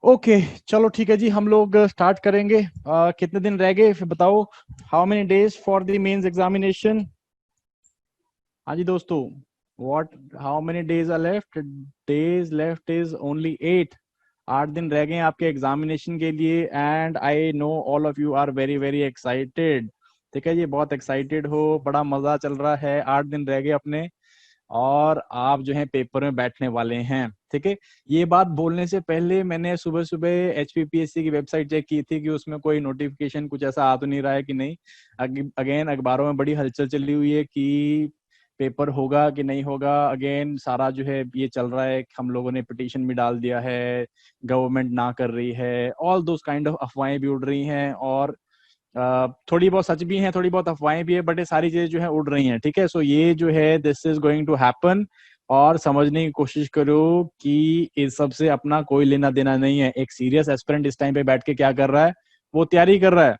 Okay, चलो ठीक है जी, हम लोग स्टार्ट करेंगे। कितने दिन रह गए फिर बताओ। How many days for the mains examination? हाँ जी दोस्तों, what, how many days are left? Days left is only 8। 8 दिन रह गए हैं आपके एग्जामिनेशन के लिए, and I know all of you are very very excited. ठीक है जी, बहुत एक्साइटेड हो, बड़ा मजा चल रहा है। 8 दिन रह गए अपने, और आप जो है पेपर में बैठने वाले हैं। ठीक है, ये बात बोलने से पहले मैंने सुबह सुबह एचपीपीएससी की वेबसाइट चेक की थी कि उसमें कोई नोटिफिकेशन कुछ ऐसा आ तो नहीं रहा है कि नहीं। अगेन अखबारों में बड़ी हलचल चली हुई है कि पेपर होगा कि नहीं होगा। अगेन सारा जो है ये चल रहा है कि हम लोगों ने पिटीशन भी डाल दिया है, गवर्नमेंट ना कर रही है, ऑल दोस काइंड ऑफ अफवाहें भी उड़ रही हैं, और थोड़ी बहुत सच भी हैं, थोड़ी बहुत अफवाहें भी है, बट ये सारी चीजें जो है उड़ रही हैं। ठीक है, सो ये जो है this is going to happen, और समझने की कोशिश करो कि इस सब से अपना कोई लेना देना नहीं है। एक सीरियस एस्पिरेंट इस टाइम पे बैठ के क्या कर रहा है? वो तैयारी कर रहा है।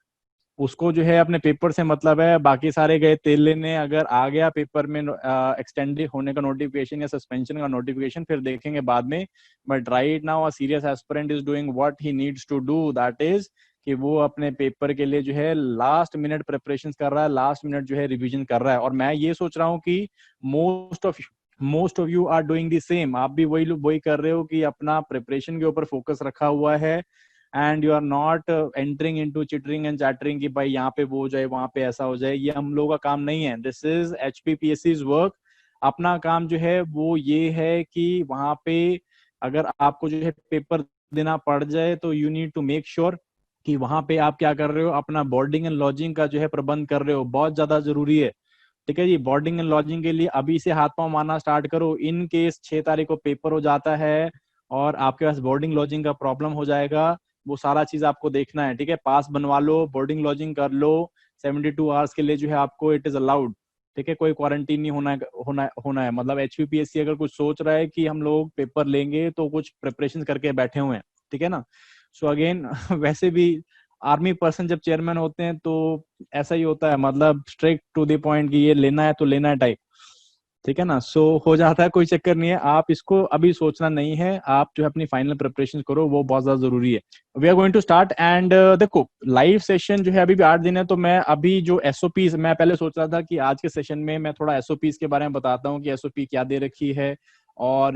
उसको जो है अपने पेपर से मतलब है, बाकी सारे गए तेल लेने। अगर आ गया पेपर में एक्सटेंडेड होने का नोटिफिकेशन या सस्पेंशन का नोटिफिकेशन, फिर देखेंगे बाद में। But right now a serious aspirant is doing what he needs to do, that is कि वो अपने पेपर के लिए जो है लास्ट मिनट प्रिपरेशन कर रहा है, लास्ट मिनट जो है रिवीजन कर रहा है। और मैं ये सोच रहा हूँ कि most of you are doing the same. आप भी वही वही कर रहे हो कि अपना प्रिपरेशन के ऊपर फोकस रखा हुआ है, and you are not entering into chittering and chattering कि भाई यहाँ पे वो हो जाए, वहां पे ऐसा हो जाए। ये हम लोगों का काम नहीं है। This is HPPSC's work. अपना काम जो है वो ये है कि वहां पे अगर आपको जो है पेपर देना पड़ जाए तो you need to make sure कि वहां पे आप क्या कर रहे हो, अपना बोर्डिंग एंड लॉजिंग का जो है प्रबंध कर रहे हो। बहुत ज्यादा जरूरी है। ठीक है जी, बोर्डिंग एंड लॉजिंग के लिए अभी से हाथ पांव मारना स्टार्ट करो। इन केस 6 तारीख को पेपर हो जाता है और आपके पास बोर्डिंग लॉजिंग का प्रॉब्लम हो जाएगा, वो सारा चीज आपको देखना है। ठीक है, पास बनवा लो, बोर्डिंग लॉजिंग कर लो। 72 आवर्स के लिए जो है आपको इट इज अलाउड। ठीक है, कोई क्वारंटीन नहीं होना है। मतलब एचपीपीएससी अगर कुछ सोच रहा है कि हम लोग पेपर लेंगे तो कुछ प्रिपरेशन करके बैठे हुए हैं। ठीक है ना। सो अगेन वैसे भी आर्मी पर्सन जब चेयरमैन होते हैं तो ऐसा ही होता है, मतलब स्ट्रेट टू द पॉइंट कि ये लेना है तो लेना है टाइप। ठीक है ना। सो हो जाता है, कोई चक्कर नहीं है। आप इसको अभी सोचना नहीं है, आप जो है अपनी फाइनल प्रिपरेशन करो, वो बहुत ज्यादा जरूरी है। We are going to start, and देखो लाइव सेशन जो है अभी भी 8 दिन है, तो मैं अभी जो एसओपीज मैं पहले सोच रहा था कि आज के सेशन में मैं थोड़ा एसओपीज के बारे में बताता हूँ कि एसओपी क्या दे रखी है, और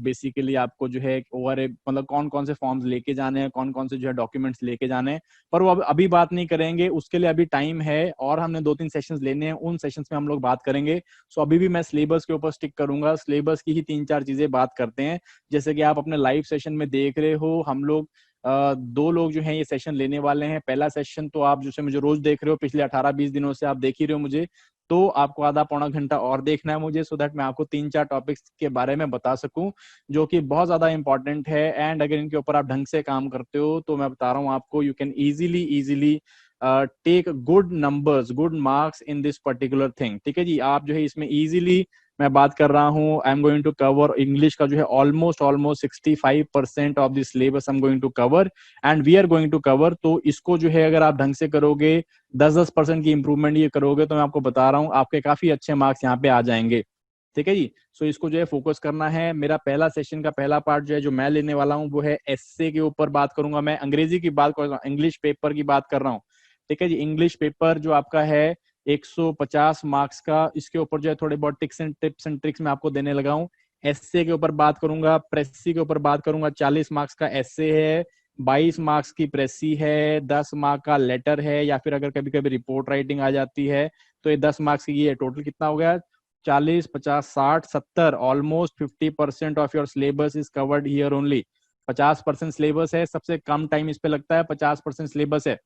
बेसिकली आपको जो है ओवर मतलब कौन कौन से फॉर्म्स लेके जाने हैं, कौन कौन से जो है डॉक्यूमेंट्स लेके जाने हैं। पर वो अभी बात नहीं करेंगे, उसके लिए अभी टाइम है, और हमने 2-3 सेशंस लेने हैं, उन सेशंस में हम लोग बात करेंगे। सो अभी भी मैं सिलेबस के ऊपर स्टिक करूंगा, सिलेबस की ही 3-4 चीजें बात करते हैं। जैसे कि आप अपने लाइव सेशन में देख रहे हो, हम लोग 2 लोग जो हैं ये सेशन लेने वाले हैं। पहला सेशन तो आप जैसे मुझे रोज देख रहे हो, पिछले 18-20 दिनों से आप देख ही रहे हो मुझे, तो आपको आधा पौना घंटा और देखना है मुझे, सो दैट मैं आपको 3-4 टॉपिक्स के बारे में बता सकूं जो कि बहुत ज्यादा इंपॉर्टेंट है। एंड अगर इनके ऊपर आप ढंग से काम करते हो तो मैं बता रहा हूँ आपको, you can easily easily take good numbers, good marks in this particular thing. ठीक है जी, आप जो है इसमें इजीली, मैं बात कर रहा हूँ, I am going to cover English का जो है almost almost 65% of the syllabus I am going to cover, and we are going to cover. तो इसको जो है अगर आप ढंग से करोगे, 10-10% की इंप्रूवमेंट ये करोगे, तो मैं आपको बता रहा हूँ आपके काफी अच्छे मार्क्स यहाँ पे आ जाएंगे। ठीक है जी, सो इसको जो है फोकस करना है। मेरा पहला सेशन का पहला पार्ट जो है जो मैं लेने वाला हूँ वो है एसए के ऊपर बात करूंगा। मैं अंग्रेजी की बात कर रहा हूँ, इंग्लिश पेपर की बात कर रहा हूँ। ठीक है जी, इंग्लिश पेपर जो आपका है 150 मार्क्स का, इसके ऊपर जो है थोड़े बहुत टिप्स एंड ट्रिक्स मैं आपको देने लगा हूँ। एसए के ऊपर बात करूंगा, प्रेसी के ऊपर बात करूंगा। 40 मार्क्स का एसए है, 22 मार्क्स की प्रेसी है, 10 मार्क का लेटर है, या फिर अगर कभी कभी रिपोर्ट राइटिंग आ जाती है तो ये 10 मार्क्स की। ये टोटल कितना हो गया? 40, 50, 60, 70, almost 50% of your syllabus is covered here only. 50% syllabus है, सबसे कम टाइम इस पे लगता है, 50% सिलेबस है।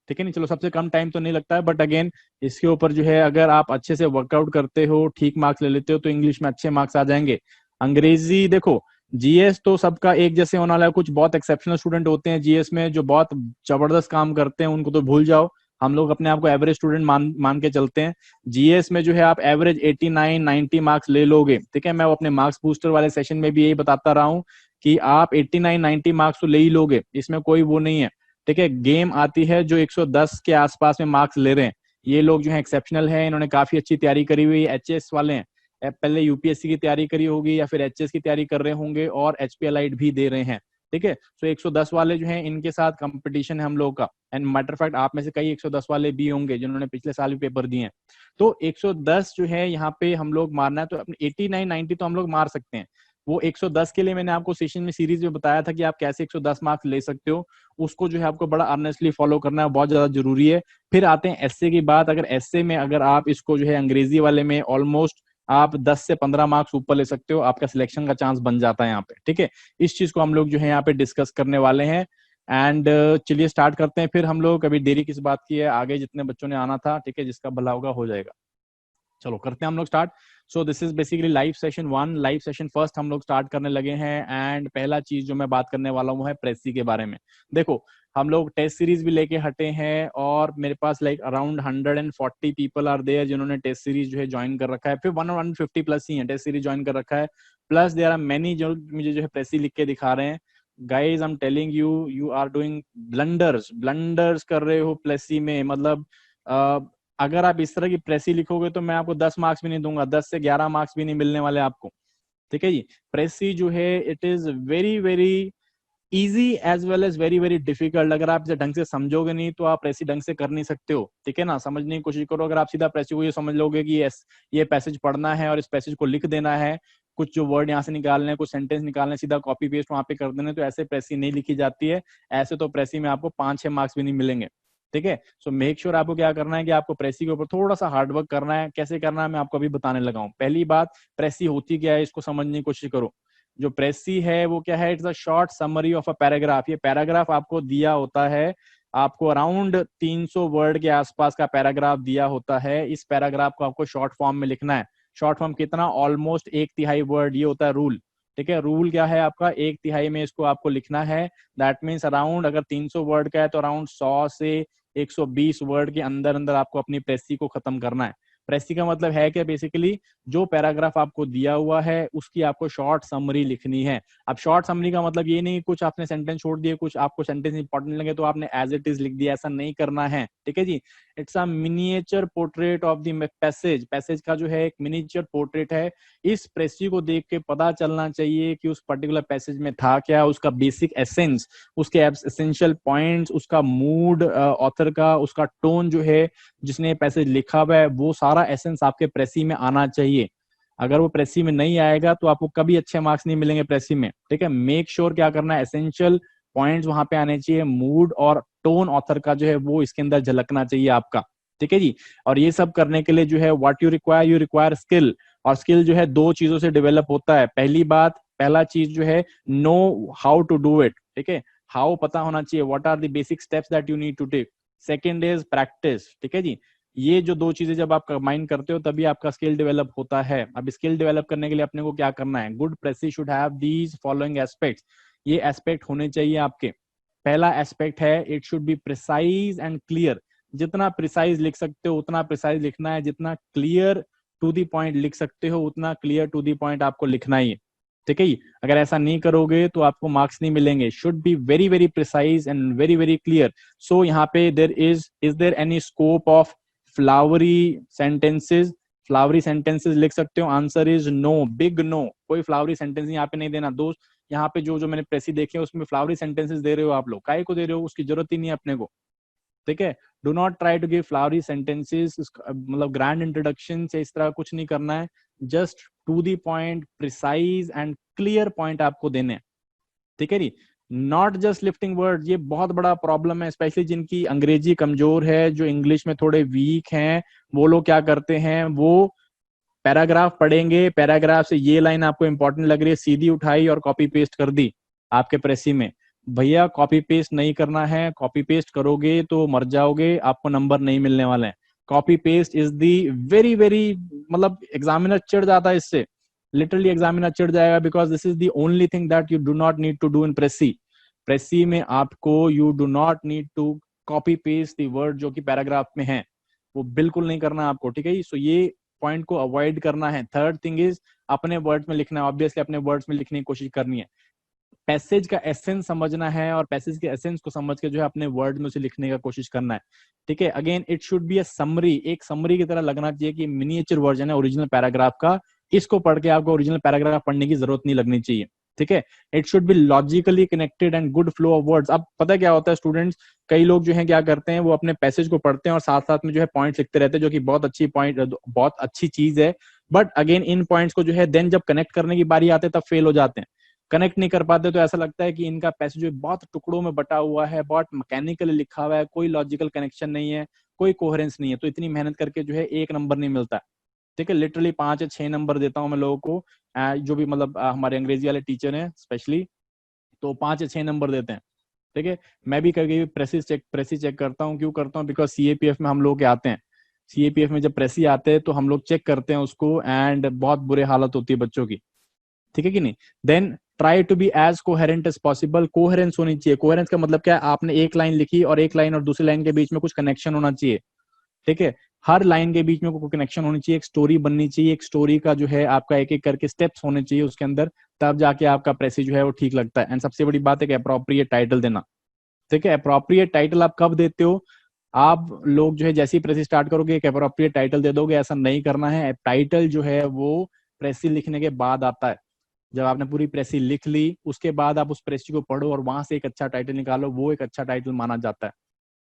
ठीक है नहीं, चलो सबसे कम टाइम तो नहीं लगता है, बट अगेन इसके ऊपर जो है अगर आप अच्छे से वर्कआउट करते हो, ठीक मार्क्स ले लेते हो, तो इंग्लिश में अच्छे मार्क्स आ जाएंगे। अंग्रेजी देखो, जीएस तो सबका एक जैसे होने वाला है, कुछ बहुत एक्सेप्शनल स्टूडेंट होते हैं जीएस में जो बहुत जबरदस्त काम करते हैं, उनको तो भूल जाओ। हम लोग अपने आप को एवरेज स्टूडेंट मान मान के चलते हैं। जीएस में जो है आप एवरेज 89-90 मार्क्स ले लोगे। ठीक है, मैं वो अपने मार्क्स बूस्टर वाले सेशन में भी यही बताता रहा हूँ कि आप 89-90 मार्क्स तो ले ही लोगे, इसमें कोई वो नहीं है। ठीक है, गेम आती है जो 110 के आसपास में मार्क्स ले रहे हैं, ये लोग जो है एक्सेप्शनल है, इन्होंने काफी अच्छी तैयारी करी हुई है। एचएस वाले हैं, पहले यूपीएससी की तैयारी करी होगी या फिर एचएस की तैयारी कर रहे होंगे और एचपीएलआईट भी दे रहे हैं। ठीक है। सो 110 वाले जो हैं इनके साथ कंपटीशन है हम लोग का, एंड मैटर फैक्ट आप में से कई 110 वाले भी होंगे जिन्होंने पिछले साल भी पेपर दिए हैं। तो 110 जो है यहाँ पे हम लोग मारना है, तो अपने 89 90 तो हम लोग मार सकते हैं। वो 110 के लिए मैंने आपको सेशन में सीरीज में बताया था कि आप कैसे 110 मार्क्स ले सकते हो, उसको जो है आपको बड़ा अर्नेस्टली फॉलो करना है, बहुत ज्यादा जरूरी है। फिर आते हैं एसए की बात। अगर एसए में अगर आप इसको जो है अंग्रेजी वाले में ऑलमोस्ट आप 10 से 15 मार्क्स ऊपर ले सकते हो, आपका सिलेक्शन का चांस बन जाता है यहाँ पे, ठीक है। इस चीज को हम लोग जो है यहाँ पे डिस्कस करने वाले हैं। एंड चलिए स्टार्ट करते हैं। फिर हम लोग कभी देरी किस बात की है, आगे जितने बच्चों ने आना था, ठीक है, जिसका भला होगा हो जाएगा। चलो करते हैं हम लोग start. So this is basically live session 1, live session first हम लोग स्टार्ट करने लगे हैं। एंड पहला चीज जो मैं बात करने वाला हूँ है प्रेसी के बारे में। देखो हम लोग टेस्ट सीरीज भी लेके हटे हैं, और मेरे पास like around 140 people are there जिन्होंने टेस्ट सीरीज जो है ज्वाइन कर रखा है। फिर 150 प्लस ही है टेस्ट सीरीज ज्वाइन कर रखा है, प्लस देयर आर मेनी जो मुझे जो है प्रेसी लिख के दिखा रहे हैं। Guys I am telling you, you are doing blunders, blunders कर रहे हो प्रेसी में। मतलब अगर आप इस तरह की प्रेसी लिखोगे तो मैं आपको 10 मार्क्स भी नहीं दूंगा, 10 से 11 मार्क्स भी नहीं मिलने वाले आपको, ठीक है जी। प्रेसी जो है it is very very easy as well as very very difficult. अगर आप इसे ढंग से समझोगे नहीं तो आप प्रेसी ढंग से कर नहीं सकते हो, ठीक है ना। समझने की कोशिश करो। अगर आप सीधा प्रेसी को ये समझ लोगे कि ये पैसेज पढ़ना है और इस पैसेज को लिख देना है, कुछ जो वर्ड यहाँ से निकालने हैं, कुछ सेंटेंस निकालने, सीधा कॉपी पेस्ट वहां पे कर देने, तो ऐसे प्रेसी नहीं लिखी जाती है। ऐसे तो प्रेसी में आपको 5-6 मार्क्स भी नहीं मिलेंगे, ठीक है। सो मेक श्योर आपको क्या करना है कि आपको प्रेसी के ऊपर थोड़ा सा हार्डवर्क करना है। कैसे करना है मैं आपको अभी बताने लगा हूँ। पहली बात, प्रेसी होती क्या है इसको समझने की कोशिश करो। जो प्रेसी है वो क्या है, it's a short summary of a paragraph. ये पैराग्राफ आपको दिया होता है, आपको अराउंड 300 वर्ड के आसपास का पैराग्राफ दिया होता है। इस पैराग्राफ को आपको शॉर्ट फॉर्म में लिखना है। शॉर्ट फॉर्म कितना, ऑलमोस्ट 1/3 वर्ड, ये होता है रूल, ठीक है। रूल क्या है आपका, 1/3 में इसको आपको लिखना है। दैट मीन्स अराउंड अगर 300 वर्ड का है तो अराउंड 100 से 120 वर्ड के अंदर अंदर आपको अपनी प्रेसी को खत्म करना है। प्रेसी का मतलब है कि बेसिकली जो पैराग्राफ आपको दिया हुआ है उसकी आपको शॉर्ट समरी लिखनी है। अब शॉर्ट समरी का मतलब ये नहीं कुछ आपने सेंटेंस छोड़ दिए, कुछ आपको सेंटेंस इंपॉर्टेंट लगे तो आपने एज इट इज लिख दिया, ऐसा नहीं करना है, ठीक है जी। It's a miniature portrait of the passage. Passage का जो है एक मिनिएचर पोर्ट्रेट है। इस प्रेसी को देख के पता चलना चाहिए कि उस पर्टिकुलर पैसेज में था क्या, उसका बेसिक एसेंस, उसके एसेंशियल पॉइंट्स, उसका मूड, ऑथर का उसका टोन जो है जिसने पैसेज लिखा हुआ है, वो सारा एसेंस आपके प्रेसी में आना चाहिए। अगर वो प्रेसी में नहीं आएगा तो आपको कभी अच्छे मार्क्स नहीं मिलेंगे प्रेसी में, ठीक है। मेक श्योर क्या करना है, एसेंशियल पॉइंट्स वहां पे आने चाहिए, मूड और टोन ऑथर का जो है वो इसके अंदर झलकना चाहिए आपका, ठीक है जी। और ये सब करने के लिए जो है व्हाट यू रिक्वायर स्किल। और स्किल जो है दो चीजों से डेवलप होता है। पहली बात, पहला चीज जो है know how to do it, ठीक है। हाउ पता होना चाहिए, what are the basic steps that you need to take. Second is practice, ठीक है जी। ये जो दो चीजें जब आप कंबाइन करते हो तभी आपका स्किल डेवलप होता है। अब स्किल डेवलप करने के लिए अपने को क्या करना है, good precis should have these following aspects. ये एस्पेक्ट होने चाहिए आपके। पहला एस्पेक्ट है it should be precise and clear. जितना प्रिसाइज लिख सकते हो उतना प्रिसाइज लिखना है, जितना क्लियर टू दी पॉइंट लिख सकते हो उतना क्लियर टू दी पॉइंट आपको लिखना ही है, ठीक है। अगर ऐसा नहीं करोगे तो आपको मार्क्स नहीं मिलेंगे। Should be very very precise and very very clear. So यहाँ पे there is there any scope of flowery sentences. Flowery sentences लिख सकते हो, answer is no, big no. कोई फ्लावरी सेंटेंस यहाँ पे नहीं देना दोस्त। यहाँ पे जो जो मैंने प्रेसी देखे हैं उसमें फ्लावरी सेंटेंसेस दे रहे हो आप लोग, काहे को दे रहे हो, उसकी जरूरत ही नहीं है अपने को, ठीक है। Do not try to give flowery sentences, मतलब ग्रैंड इंट्रोडक्शन से इस तरह कुछ नहीं करना है। Just to the point, precise and clear point आपको देने हैं, ठीक है जी। Not just lifting word. ये बहुत बड़ा प्रॉब्लम है, स्पेशली जिनकी अंग्रेजी कमजोर है, जो इंग्लिश में थोड़े वीक हैं। वो लोग क्या करते हैं, वो पैराग्राफ पढ़ेंगे, पैराग्राफ से ये लाइन आपको इंपॉर्टेंट लग रही है, सीधी उठाई और कॉपी पेस्ट कर दी आपके प्रेसी में। भैया कॉपी पेस्ट नहीं करना है। कॉपी पेस्ट करोगे तो मर जाओगे, आपको नंबर नहीं मिलने वाले हैं। Copy paste is the very very, मतलब एग्जामिनर चिढ़ जाता है इससे, लिटरली एग्जामिनर चिढ़ जाएगा, because this is the only thing that you do not need to do in precis. Precis में आपको you do not need to copy paste the word जो कि पैराग्राफ में है, वो बिल्कुल नहीं करना आपको, ठीक है। सो ये पॉइंट को अवॉइड करना है। थर्ड थिंग इज अपने वर्ड्स में लिखना है, ऑब्वियसली अपने वर्ड्स में लिखने की कोशिश करनी है। पैसेज का एसेंस समझना है और पैसेज के एसेंस को समझ के जो है अपने वर्ड में उसे लिखने का कोशिश करना है, ठीक है। Again it should be a summary, एक समरी की तरह लगना चाहिए कि मिनिएचर वर्जन है ओरिजिनल पैराग्राफ का। इसको पढ़ के आपको ओरिजिनल पैराग्राफ पढ़ने की जरूरत नहीं लगनी चाहिए, ठीक है, it should B logically connected and good flow of words. अब पता क्या होता है स्टूडेंट्स, कई लोग जो है क्या करते हैं, वो अपने पैसेज को पढ़ते हैं और साथ साथ में जो है पॉइंट्स लिखते रहते हैं, जो कि बहुत अच्छी चीज है, बट अगेन इन पॉइंट्स को जो है देन जब कनेक्ट करने की बारी आते हैं तब फेल हो जाते हैं, कनेक्ट नहीं कर पाते। तो ऐसा लगता है कि इनका पैसेज जो बहुत टुकड़ों में बटा हुआ है, बहुत मैकेनिकली लिखा हुआ है, कोई लॉजिकल कनेक्शन नहीं है, कोई कोहेरेंस नहीं है, तो इतनी मेहनत करके जो है एक नंबर नहीं मिलता। ठीक है, लिटरली 5 या 6 नंबर देता हूँ मैं लोगों को, जो भी मतलब हमारे अंग्रेजी वाले टीचर हैं स्पेशली, तो 5 या 6 नंबर देते हैं। ठीक है, मैं भी कभी प्रेसी चेक करता हूँ। क्यों करता हूँ? बिकॉज सीएपीएफ में हम लोग के आते हैं, सीएपीएफ में जब प्रेसी आते हैं तो हम लोग चेक करते हैं उसको, एंड बहुत बुरे हालत होती है बच्चों की। ठीक है कि नहीं? Then try to be as coherent as possible. Coherence होनी चाहिए। कोहेरेंस का मतलब क्या है? आपने एक लाइन लिखी और एक लाइन और दूसरी लाइन के बीच में कुछ कनेक्शन होना चाहिए। ठीक है, हर लाइन के बीच में कोई कनेक्शन होनी चाहिए, एक स्टोरी बननी चाहिए, एक स्टोरी का जो है आपका एक एक करके स्टेप्स होने चाहिए उसके अंदर, तब जाके आपका प्रेसी जो है वो ठीक लगता है। एंड सबसे बड़ी बात है कि अप्रोप्रिएट टाइटल देना। ठीक है, अप्रोप्रिएट टाइटल आप कब देते हो? आप लोग जो है जैसे ही प्रेसी स्टार्ट करोगे एक अप्रोप्रिएट टाइटल दे दोगे, ऐसा नहीं करना है। टाइटल जो है वो प्रेसी लिखने के बाद आता है। जब आपने पूरी प्रेसी लिख ली उसके बाद आप उस प्रेसी को पढ़ो और वहां से एक अच्छा टाइटल निकालो, वो एक अच्छा टाइटल माना जाता है।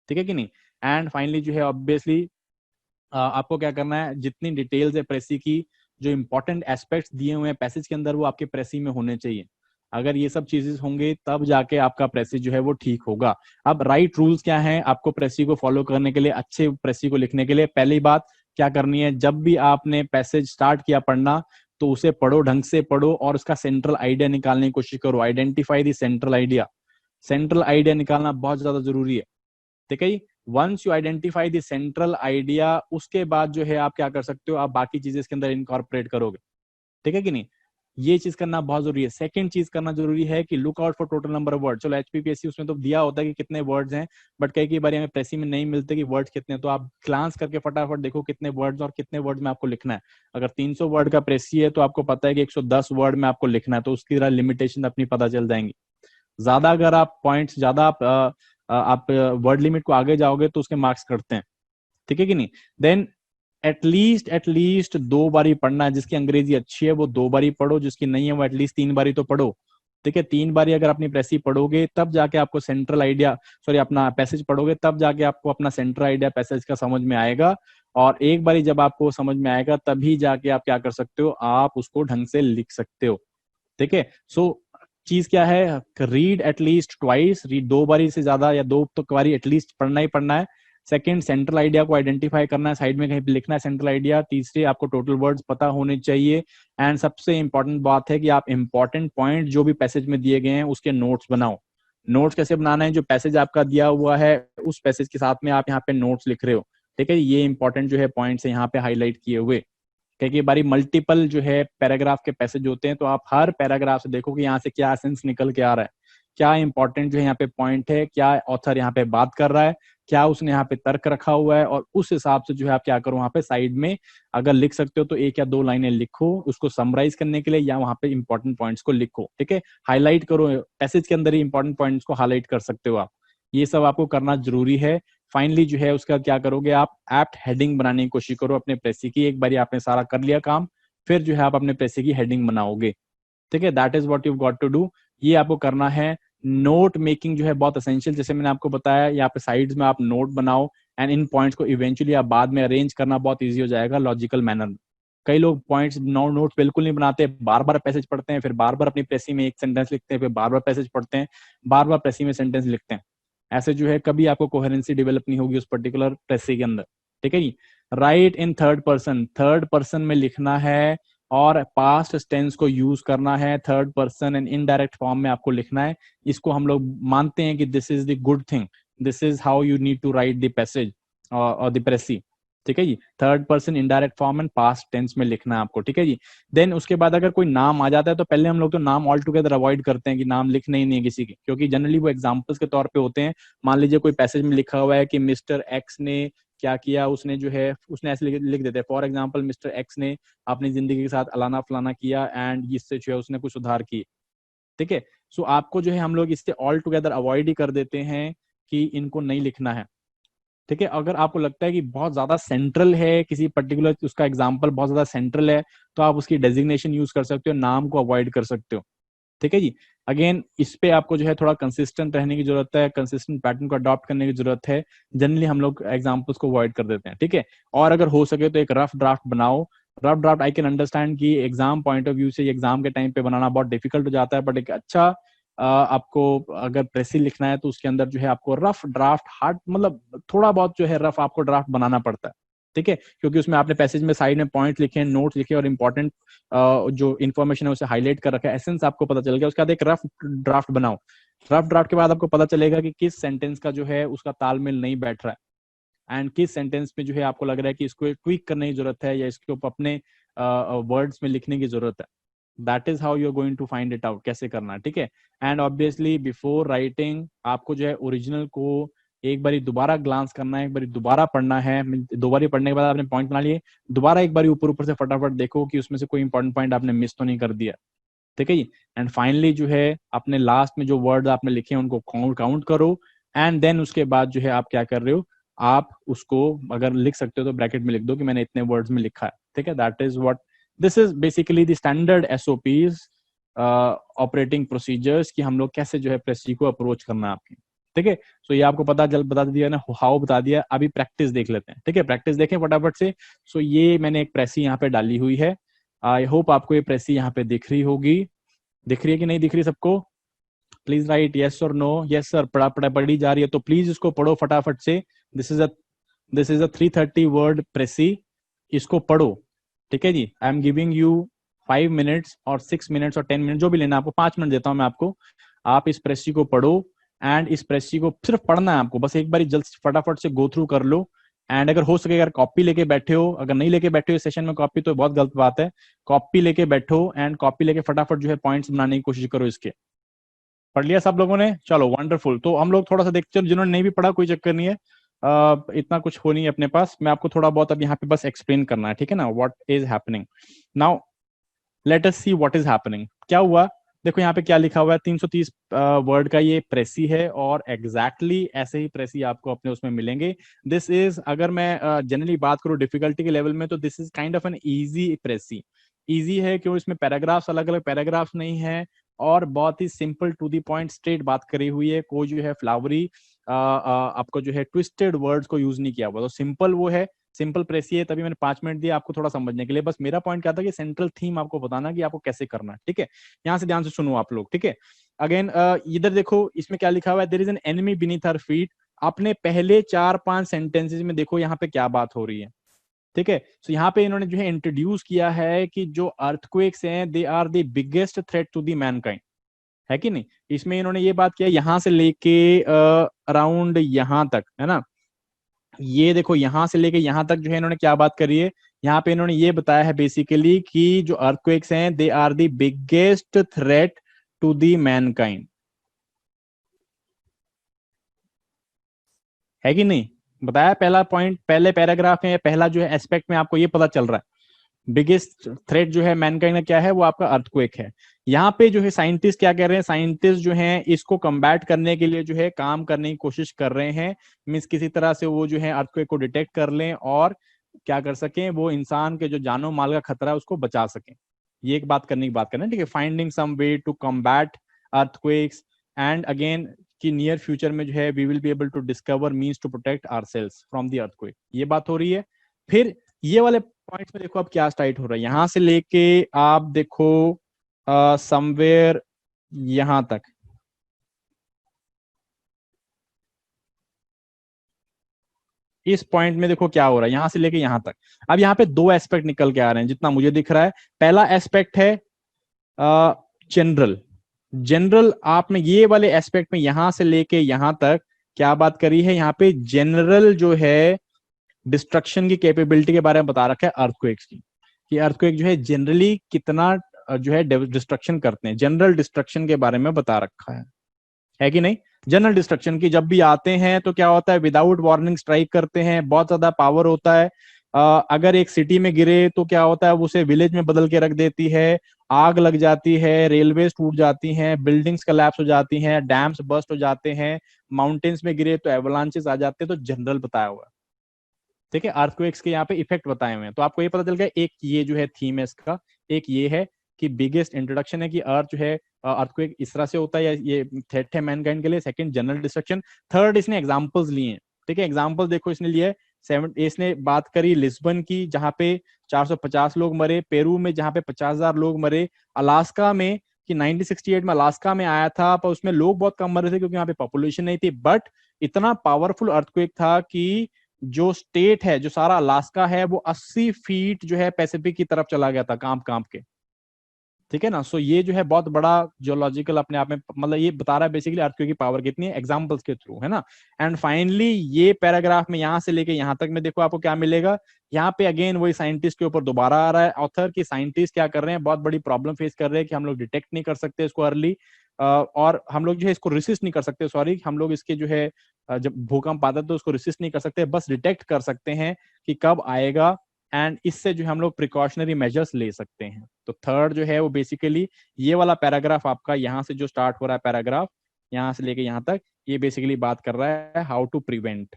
ठीक है कि नहीं? एंड फाइनली जो है ऑब्वियसली आपको क्या करना है, जितनी डिटेल्स है प्रेसी की, जो इंपॉर्टेंट एस्पेक्ट्स दिए हुए हैं पैसेज के अंदर, वो आपके प्रेसी में होने चाहिए। अगर ये सब चीजें होंगे तब जाके आपका प्रेसी जो है वो ठीक होगा। अब राइट रूल्स क्या हैं आपको प्रेसी को फॉलो करने के लिए, अच्छे प्रेसी को लिखने के लिए? पहली बात क्या करनी है, जब भी आपने पैसेज स्टार्ट किया पढ़ना तो उसे पढ़ो, ढंग से पढ़ो और उसका सेंट्रल आइडिया निकालने की कोशिश करो। Identify the central idea. Central idea निकालना बहुत ज्यादा जरूरी है। ठीक है, once you identify the central idea, उसके बाद जो है आप क्या कर सकते हो, आप बाकी चीजें इसके अंदर इनकॉर्पोरेट करोगे। ठीक है कि नहीं? ये चीज करना बहुत जरूरी है। सेकंड चीज करना जरूरी है कि look out for total number of word. चलो एचपीपीएससी उसमें तो दिया होता है कि कितने वर्ड्स हैं, बट कई कई बार हमें प्रेसी में नहीं मिलते कि वर्ड्स कितने हैं, तो आप ग्लांस करके फटाफट देखो कितने वर्ड्स और कितने वर्ड में आपको लिखना है। अगर 300 वर्ड का प्रेसी है तो आपको पता है कि 110 वर्ड में आपको लिखना है, तो उसकी लिमिटेशन अपनी पता चल जाएंगी। ज्यादा अगर आप पॉइंट्स ज्यादा आप वर्ड लिमिट को आगे जाओगे तो उसके मार्क्स कटते हैं। ठीक है कि नहीं? देन एटलीस्ट 2 बारी पढ़ना है। जिसकी अंग्रेजी अच्छी है वो 2 बारी पढ़ो, जिसकी नहीं है वो एटलीस्ट 3 बारी तो पढ़ो। ठीक है, 3 बारी अगर अपनी प्रेसी पढ़ोगे तब जाके आपको सेंट्रल आइडिया, सॉरी अपना पैसेज पढ़ोगे तब जाके आपको अपना सेंट्रल आइडिया पैसेज का समझ में आएगा। और एक बारी जब आपको समझ में आएगा तभी जाके आप क्या कर सकते हो, आप उसको ढंग से लिख सकते हो। ठीक है, सो चीज क्या है, रीड एटलीस्ट ट्वाइस, रीड 2 बारी से ज्यादा या 2 तो बारी एटलीस्ट पढ़ना ही पढ़ना है। सेकंड, सेंट्रल आइडिया को आइडेंटिफाई करना है, साइड में कहीं पे लिखना है सेंट्रल आइडिया। तीसरे, आपको टोटल वर्ड्स पता होने चाहिए। एंड सबसे इंपॉर्टेंट बात है कि आप इंपॉर्टेंट पॉइंट जो भी पैसेज में दिए गए हैं उसके नोट्स बनाओ। नोट्स कैसे बनाना है? जो पैसेज आपका दिया हुआ है उस पैसेज के साथ में आप यहाँ पे नोट्स लिख रहे हो। ठीक है, ये इंपॉर्टेंट जो है पॉइंट्स है यहाँ पे हाईलाइट किए हुए। कई बारी मल्टीपल जो है पैराग्राफ के पैसेज होते हैं, तो आप हर पैराग्राफ से देखो कि यहाँ से क्या एसेंस निकल के आ रहा है, क्या इंपॉर्टेंट जो है यहाँ पे पॉइंट है, क्या ऑथर यहाँ पे बात कर रहा है, क्या उसने यहाँ पे तर्क रखा हुआ है, और उस हिसाब से जो है आप क्या करो वहां पे साइड में, अगर लिख सकते हो तो 1 या 2 लाइनें लिखो उसको समराइज करने के लिए, या वहां पे इंपॉर्टेंट पॉइंट्स को लिखो। ठीक है, हाईलाइट करो, पैसेज के अंदर ही इंपॉर्टेंट पॉइंट्स को हाईलाइट कर सकते हो आप। ये सब आपको करना जरूरी है। फाइनली जो है उसका क्या करोगे, आप एप्ट हेडिंग बनाने की कोशिश करो अपने प्रेसी की। एक बार आपने सारा कर लिया काम, फिर जो है आप अपने प्रेसी की हेडिंग बनाओगे। ठीक है, that is what you got to do. ये आपको करना है। नोट मेकिंग जो है बहुत असेंशियल, जैसे मैंने आपको बताया, यहाँ पे साइड्स में आप नोट बनाओ एंड इन पॉइंट्स को इवेंचुअली आप बाद में अरेंज करना बहुत ईजी हो जाएगा लॉजिकल मैनर में। कई लोग पॉइंट्स नोट्स बिल्कुल नहीं बनाते, बार बार पैसेज पढ़ते हैं, फिर बार बार अपनी प्रेसी में एक सेंटेंस लिखते हैं, फिर बार बार पैसेज पढ़ते हैं, बार बार प्रेसी में सेंटेंस लिखते हैं। ऐसे जो है कभी आपको कोहेरेंसी डेवलप नहीं होगी उस पर्टिकुलर प्रेसी के अंदर। ठीक है जी। Write in third person, third person में लिखना है और पास्ट टेंस को यूज करना है। Third person and indirect form में आपको लिखना है। इसको हम लोग मानते हैं कि this is the good thing, this is how you need to write the passage और द प्रेसी। ठीक है जी, third person indirect form and past tense में लिखना है आपको। ठीक है जी। देन उसके बाद अगर कोई नाम आ जाता है तो पहले हम लोग तो नाम ऑल टुगेदर अवॉइड करते हैं कि नाम लिखना ही नहीं है किसी के, क्योंकि जनरली वो एग्जांपल्स के तौर पे होते हैं। मान लीजिए कोई पैसेज में लिखा हुआ है कि मिस्टर एक्स ने क्या किया, उसने जो है उसने ऐसे लिख देते हैं, फॉर एग्जाम्पल मिस्टर एक्स ने अपनी जिंदगी के साथ अलाना फलाना किया एंड इससे जो है उसने कुछ सुधार किए। ठीक है, सो आपको जो है हम लोग इससे ऑल टुगेदर अवॉइड ही कर देते हैं कि इनको नहीं लिखना है। ठीक है, अगर आपको लगता है कि बहुत ज्यादा सेंट्रल है किसी पर्टिकुलर, उसका एग्जाम्पल बहुत ज्यादा सेंट्रल है, तो आप उसकी डेजिग्नेशन यूज कर सकते हो, नाम को अवॉइड कर सकते हो। ठीक है जी। अगेन इस पे आपको जो है थोड़ा कंसिस्टेंट रहने की जरूरत है, कंसिस्टेंट पैटर्न को अडॉप्ट करने की जरूरत है। जनरली हम लोग एग्जाम्पल्स को अवॉइड कर देते हैं, ठीक है। और अगर हो सके तो एक रफ ड्राफ्ट बनाओ। Rough draft I can understand कि एग्जाम पॉइंट ऑफ व्यू से एग्जाम के टाइम पे बनाना बहुत डिफिकल्ट हो जाता है, बट एक अच्छा आपको अगर प्रेसी लिखना है तो उसके अंदर जो है आपको रफ ड्राफ्ट, हार्ड मतलब थोड़ा बहुत जो है रफ आपको ड्राफ्ट बनाना पड़ता है, ठीक है। क्योंकि उसमें आपने पैसेज में साइड में पॉइंट लिखे, नोट्स लिखे और इंपॉर्टेंट जो इन्फॉर्मेशन है उसे हाईलाइट कर रखा है, एसेंस आपको पता चल गया। उसके बाद एक रफ ड्राफ्ट बनाओ। रफ ड्राफ्ट के बाद आपको पता चलेगा कि किस सेंटेंस का जो है उसका तालमेल नहीं बैठ रहा है, एंड किस सेंटेंस में जो है आपको लग रहा है कि इसको ट्वीक करने की जरूरत है या इसके ऊपर अपने वर्ड्स में लिखने की जरूरत है। That is how you are going to find it out, कैसे करना है, ठीक है। एंड ऑब्वियसली बिफोर राइटिंग आपको जो है ओरिजिनल को एक बारी दोबारा ग्लांस करना है, एक बारी दोबारा पढ़ना है। दो बारी पढ़ने के बाद आपने पॉइंट बना लिए, दोबारा एक बारी ऊपर ऊपर से फटाफट देखो कि उसमें से कोई इंपॉर्टेंट पॉइंट आपने मिस तो नहीं कर दिया, ठीक है जी। एंड फाइनली जो है अपने लास्ट में जो वर्ड आपने लिखे हैं उनको काउंट करो, एंड देन उसके बाद जो है आप क्या कर रहे हो, आप उसको अगर लिख सकते हो तो ब्रैकेट में लिख दो कि मैंने इतने वर्ड्स में लिखा है, ठीक है। That is what this is basically the standard SOPs operating procedures कि हम लोग कैसे जो है प्रेसी को अप्रोच करना है आपकी, ठीक है। सो ये आपको पता जल्द बता दिया ना, हाउ बता दिया। अभी प्रैक्टिस देख लेते हैं, ठीक है। प्रैक्टिस देखें फटाफट से। सो ये मैंने एक प्रेसी यहाँ पे डाली हुई है। आई होप आपको ये प्रेसी यहाँ पे दिख रही होगी। दिख रही है कि नहीं दिख रही सबको? प्लीज राइट यस और नो। यस सर, पढ़ी जा रही है तो प्लीज इसको पढ़ो फटाफट से। This is a 330 word precis, इसको पढ़ो, ठीक है जी। I am giving you 5 minutes और 6 मिनट्स और 10 मिनट जो भी लेना, आपको 5 मिनट देता हूं मैं आपको। आप इस प्रेसी को पढ़ो, एंड इस प्रेसी को सिर्फ पढ़ना है आपको, बस एक बार जल्द फटाफट से गो थ्रू कर लो। एंड अगर हो सके, अगर कॉपी लेके बैठे हो, अगर नहीं लेके बैठे हो सेशन में कॉपी तो बहुत गलत बात है। कॉपी लेके बैठो एंड कॉपी लेके फटाफट जो है पॉइंट्स बनाने की कोशिश करो इसके। पढ़ लिया सब लोगों ने? चलो वंडरफुल। तो हम लोग थोड़ा सा देखते हैं, जिन्होंने नहीं भी पढ़ा कोई चक्कर नहीं है। इतना कुछ हो नहीं है अपने पास, मैं आपको थोड़ा बहुत अब यहाँ पे बस एक्सप्लेन करना है, ठीक है ना, what is happening now. Let us see what is happening. क्या हुआ, देखो यहाँ पे क्या लिखा हुआ है। 330 वर्ड का ये प्रेसी है, और एग्जैक्टली ऐसे ही प्रेसी आपको अपने उसमें मिलेंगे। दिस इज, अगर मैं जनरली बात करूँ डिफिकल्टी के लेवल में, तो this is kind of an easy precis. Easy है क्यों? इसमें पैराग्राफ्स, अलग अलग पैराग्राफ्स नहीं है, और बहुत ही simple to the point straight बात करी हुई है। कोई जो है फ्लावरी आपको जो है ट्विस्टेड वर्ड्स को यूज नहीं किया हुआ, तो सिंपल वो है, सिंपल प्रेसी है। तभी मैंने 5 मिनट दिया आपको थोड़ा समझने के लिए। बस मेरा पॉइंट क्या था कि सेंट्रल थीम आपको बताना कि आपको कैसे करना है, ठीक है। यहाँ से ध्यान से सुनो आप लोग, ठीक है। अगेन इधर देखो, इसमें क्या लिखा हुआ है, there is an enemy beneath our feet. आपने पहले 4-5 सेंटेंसेस में देखो यहाँ पे क्या बात हो रही है, ठीक है। तो यहाँ पे इन्होंने जो है इंट्रोड्यूस किया है कि जो अर्थक्वेक्स हैं they are the biggest threat to the mankind, है कि नहीं। इसमें इन्होंने ये बात किया यहाँ से लेके अराउंड यहाँ तक, है ना। ये देखो यहाँ से लेके यहाँ तक जो है इन्होंने क्या बात करी है। यहाँ पे इन्होंने ये बताया है बेसिकली कि जो अर्थक्वेक्स हैं they are the biggest threat to the mankind, है कि नहीं। बताया पहला पॉइंट, पहले पैराग्राफ में, पहला जो है एस्पेक्ट में आपको ये पता चल रहा है बिगेस्ट थ्रेट जो है मैनकाइंड का क्या है, वो आपका अर्थक्वेक है। यहाँ पे जो है साइंटिस्ट क्या कह रहे हैं, साइंटिस्ट जो है इसको कम्बैट करने के लिए जो है काम करने की कोशिश कर रहे हैं। मीन्स किसी तरह से वो जो है अर्थक्वेक को डिटेक्ट कर लें और क्या कर सकें, वो इंसान के जो जानो माल का खतरा है उसको बचा सकें। ये एक बात करने की बात करना है, ठीक है। Finding some way to combat earthquakes, and again कि नियर फ्यूचर में जो है we will be able to discover means to protect ourselves from the earthquake, ये बात हो रही है। फिर ये वाले पॉइंट्स में देखो अब क्या स्टार्ट हो रहा है, यहां से लेके आप देखो समवेयर यहां तक। इस पॉइंट में देखो क्या हो रहा है, यहां से लेके यहां तक। अब यहाँ पे दो एस्पेक्ट निकल के आ रहे हैं जितना मुझे दिख रहा है। पहला एस्पेक्ट है जनरल। जनरल आपने ये वाले एस्पेक्ट में यहां से लेके यहां तक क्या बात करी है, यहाँ पे जनरल जो है डिस्ट्रक्शन की कैपेबिलिटी के बारे में बता रखा है अर्थक्वेक्स की, कि अर्थक्वेक जो है जनरली कितना जो है डिस्ट्रक्शन करते हैं, जनरल डिस्ट्रक्शन के बारे में बता रखा है कि नहीं। जनरल डिस्ट्रक्शन की जब भी आते हैं तो क्या होता है, विदाउट वार्निंग स्ट्राइक करते हैं, बहुत ज्यादा पावर होता है। अगर एक सिटी में गिरे तो क्या होता है, उसे विलेज में बदल के रख देती है, आग लग जाती है, रेलवे टूट जाती हैं, बिल्डिंग्स कलैप्स हो जाती हैं, डैम्स बस्ट हो जाते हैं, माउंटेन्स में गिरे तो एवलांचेस आ जाते हैं, तो जनरल बताया हुआ है, ठीक है। अर्थक्वेक्स के यहाँ पे इफेक्ट बताए हुए हैं, तो आपको ये पता चल गया एक ये जो है थीम है इसका, एक ये है। कि बिगेस्ट इंट्रोडक्शन है कि अर्थ जो है अर्थक्वेक इस तरह से होता है, या ये थ्रेट है मैनकाइंड के लिए। Second general destruction. थर्ड इसने एग्जांपल्स लिए हैं, ठीक है। एग्जांपल देखो इसने लिए इसने बात करी लिस्बन की जहां पे 450 लोग मरे, पेरू में जहां पे 50,000 लोग मरे, अलास्का में कि 1968 में अलास्का में आया था, पर उसमें लोग बहुत कम मरे थे क्योंकि यहाँ पे पॉपुलेशन नहीं थी, बट इतना पावरफुल अर्थक्वेक था कि जो स्टेट है, जो सारा अलास्का है, वो 80 फीट जो है पैसिफिक की तरफ चला गया था कांप कांप के, ठीक है ना। सो ये जो है बहुत बड़ा जियोलॉजिकल अपने आप में, मतलब ये बता रहा है बेसिकली अर्थक्वेक की पावर कितनी है एग्जांपल्स के थ्रू, है ना। एंड फाइनली ये पैराग्राफ में यहां से लेके यहां तक में देखो आपको क्या मिलेगा। यहाँ पे अगेन वही साइंटिस्ट के ऊपर दोबारा आ रहा है ऑथर की, साइंटिस्ट क्या कर रहे हैं, बहुत बड़ी प्रॉब्लम फेस कर रहे हैं कि हम लोग डिटेक्ट नहीं कर सकते इसको अर्ली, और हम लोग जो है इसको रिसिस्ट नहीं कर सकते, सॉरी, हम लोग इसके जो है जब भूकंप आता है तो उसको रिसिस्ट नहीं कर सकते, बस डिटेक्ट कर सकते हैं कि कब आएगा, एंड इससे जो हम लोग प्रिकॉशनरी मेजर्स ले सकते हैं। तो थर्ड जो है वो बेसिकली ये वाला पैराग्राफ आपका, यहाँ से जो स्टार्ट हो रहा है पैराग्राफ, यहाँ से लेके यहाँ तक, ये बेसिकली बात कर रहा है हाउ टू प्रिवेंट,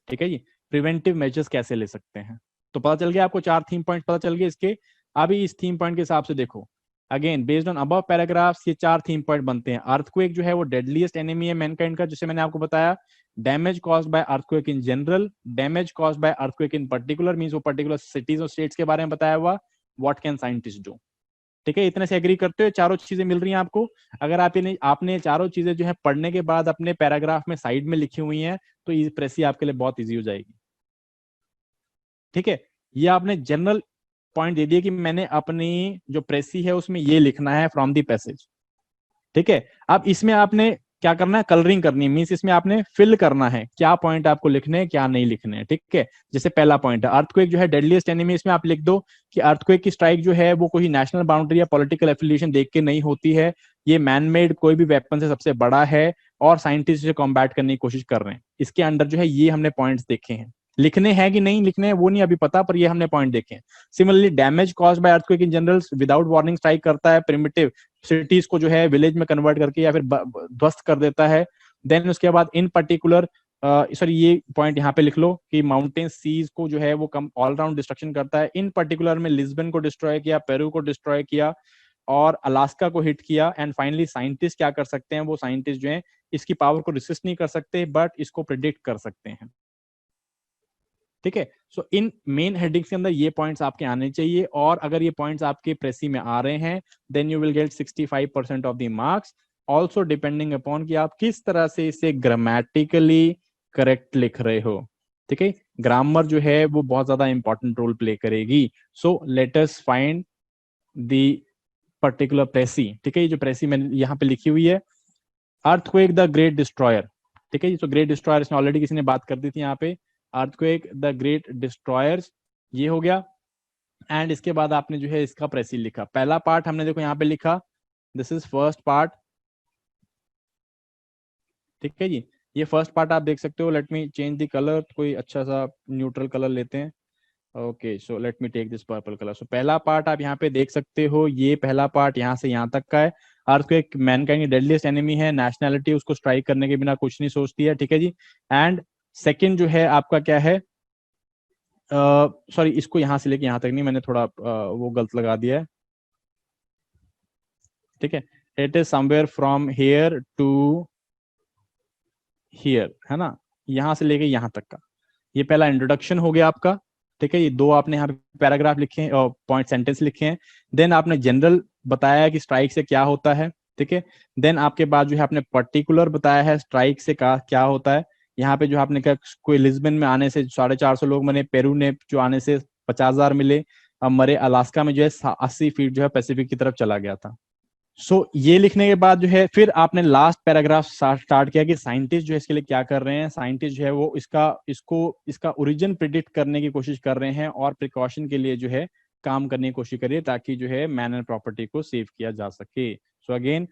ठीक है जी, प्रिवेंटिव मेजर्स कैसे ले सकते हैं। तो पता चल गया आपको, 4 थीम पॉइंट पता चल गए इसके। अभी इस थीम पॉइंट के हिसाब से देखो, again based on above paragraphs ये 4 थीम पॉइंट बनते हैं। अर्थक्वेक जो है वो डेडलीस्ट एनिमी है मैनकाइंड का, जैसे मैंने आपको बताया। Damage caused by earthquake in general, damage caused by earthquake in particular, means वो पर्टिकुलर सिटीज और स्टेट्स के बारे में बताया हुआ। व्हाट कैन साइंटिस्ट डू, ठीक है। इतने से एग्री करते हो, चारों चीजें मिल रही हैं आपको। अगर आपने चारों चीजें जो है पढ़ने के बाद अपने पैराग्राफ में साइड में लिखी हुई हैं, तो ये प्रेसी आपके लिए बहुत ईजी हो जाएगी, ठीक है। ये आपने जनरल पॉइंट दे दिया कि मैंने अपनी जो प्रेसी है उसमें ये लिखना है फ्रॉम दी पैसेज, ठीक है। अब इसमें आपने क्या करना है, कलरिंग करनी है, मींस इसमें आपने फिल करना है क्या पॉइंट आपको लिखने हैं क्या नहीं लिखने हैं, ठीक है। जैसे पहला पॉइंट है अर्थक्वेक जो है डेडलीस्ट एनिमी, इसमें आप लिख दो कि अर्थक्वेक की स्ट्राइक जो है वो कोई नेशनल बाउंड्री या पॉलिटिकल एफिलिएशन देख के नहीं होती है, ये मैन मेड कोई भी वेपन से सबसे बड़ा है, और साइंटिस्ट इसे कॉम्बैट करने की कोशिश कर रहे हैं। इसके अंडर जो है ये हमने पॉइंट्स देखे हैं, लिखने हैं कि नहीं लिखने हैं वो नहीं अभी पता, पर ये हमने पॉइंट देखे हैं। Similarly damage caused by earthquake in general, without warning strike करता है, प्रिमिटिव सिटीज को जो है विलेज में कन्वर्ट करके या फिर ध्वस्त कर देता है। देन उसके बाद इन पर्टिकुलर सॉरी ये पॉइंट यहाँ पे लिख लो कि माउंटेन सीज को जो है वो कम ऑल राउंड डिस्ट्रक्शन करता है। इन पर्टिकुलर में लिस्बन को डिस्ट्रॉय किया, पेरू को डिस्ट्रॉय किया, और अलास्का को हिट किया। एंड फाइनली साइंटिस्ट क्या कर सकते हैं, वो साइंटिस्ट जो है इसकी पावर को रिसिस्ट नहीं कर सकते, बट इसको प्रिडिक्ट कर सकते हैं, ठीक है। सो इन मेन हेडिंग्स के अंदर ये पॉइंट्स आपके आने चाहिए, और अगर ये पॉइंट्स आपके प्रेसी में आ रहे हैं then you will get 65% of the marks, also depending upon कि आप किस तरह से इसे ग्रामेटिकली करेक्ट लिख रहे हो, ठीक है। ग्रामर जो है वो बहुत ज्यादा इंपॉर्टेंट रोल प्ले करेगी। So let us find the particular precis, ठीक है। ये जो प्रेसी मैंने यहाँ पे लिखी हुई है, अर्थक्वेक द ग्रेट डिस्ट्रॉयर, ठीक है। तो ग्रेट डिस्ट्रॉयर इसमें ऑलरेडी किसी ने बात कर दी थी यहाँ पे, अर्थक्वेक द ग्रेट डिस्ट्रॉयर्स, ये हो गया। एंड इसके बाद आपने जो है इसका प्रेसी लिखा, पहला पार्ट हमने देखो यहाँ पे लिखा, दिस इज फर्स्ट पार्ट, ठीक है जी। ये फर्स्ट पार्ट आप देख सकते हो। Let me change the colour, कोई अच्छा सा न्यूट्रल कलर लेते हैं। Okay, so let me take this purple colour. So पहला पार्ट आप यहाँ पे देख सकते हो, ये पहला पार्ट यहाँ से यहाँ तक का है। अर्थक्वेक मैनकाइंड की डेडलीस्ट एनिमी है, नेशनैलिटी उसको स्ट्राइक करने के बिना कुछ नहीं सोचती है, ठीक है जी। एंड सेकंड जो है आपका क्या है, सॉरी इसको यहां से लेके यहां तक नहीं, मैंने थोड़ा वो गलत लगा दिया है, ठीक है। It is somewhere from here to here, है ना, यहां से लेके यहां तक का। ये पहला इंट्रोडक्शन हो गया आपका, ठीक है। ये दो आपने यहाँ पे पैराग्राफ लिखे हैं और पॉइंट सेंटेंस लिखे हैं। देन आपने जनरल बताया कि स्ट्राइक से क्या होता है, ठीक है। देन आपके बाद जो है आपने पर्टिकुलर बताया है स्ट्राइक से क्या होता है। यहाँ पे जो आपने कहा कोई लिस्बन में आने से 450 लोग मरे, पेरू ने जो आने से 50,000 मिले, अब मरे, अलास्का में जो है 80 फीट जो है पैसिफिक की तरफ चला गया था। ये लिखने के बाद जो है फिर आपने लास्ट पैराग्राफ स्टार्ट किया कि साइंटिस्ट जो है इसके लिए क्या कर रहे हैं। साइंटिस्ट जो है वो इसका ओरिजिन प्रिडिक्ट करने की कोशिश कर रहे हैं, और प्रिकॉशन के लिए जो है काम करने की कोशिश करिए, ताकि जो है मैन एंड प्रॉपर्टी को सेव किया जा सके। सो अगेन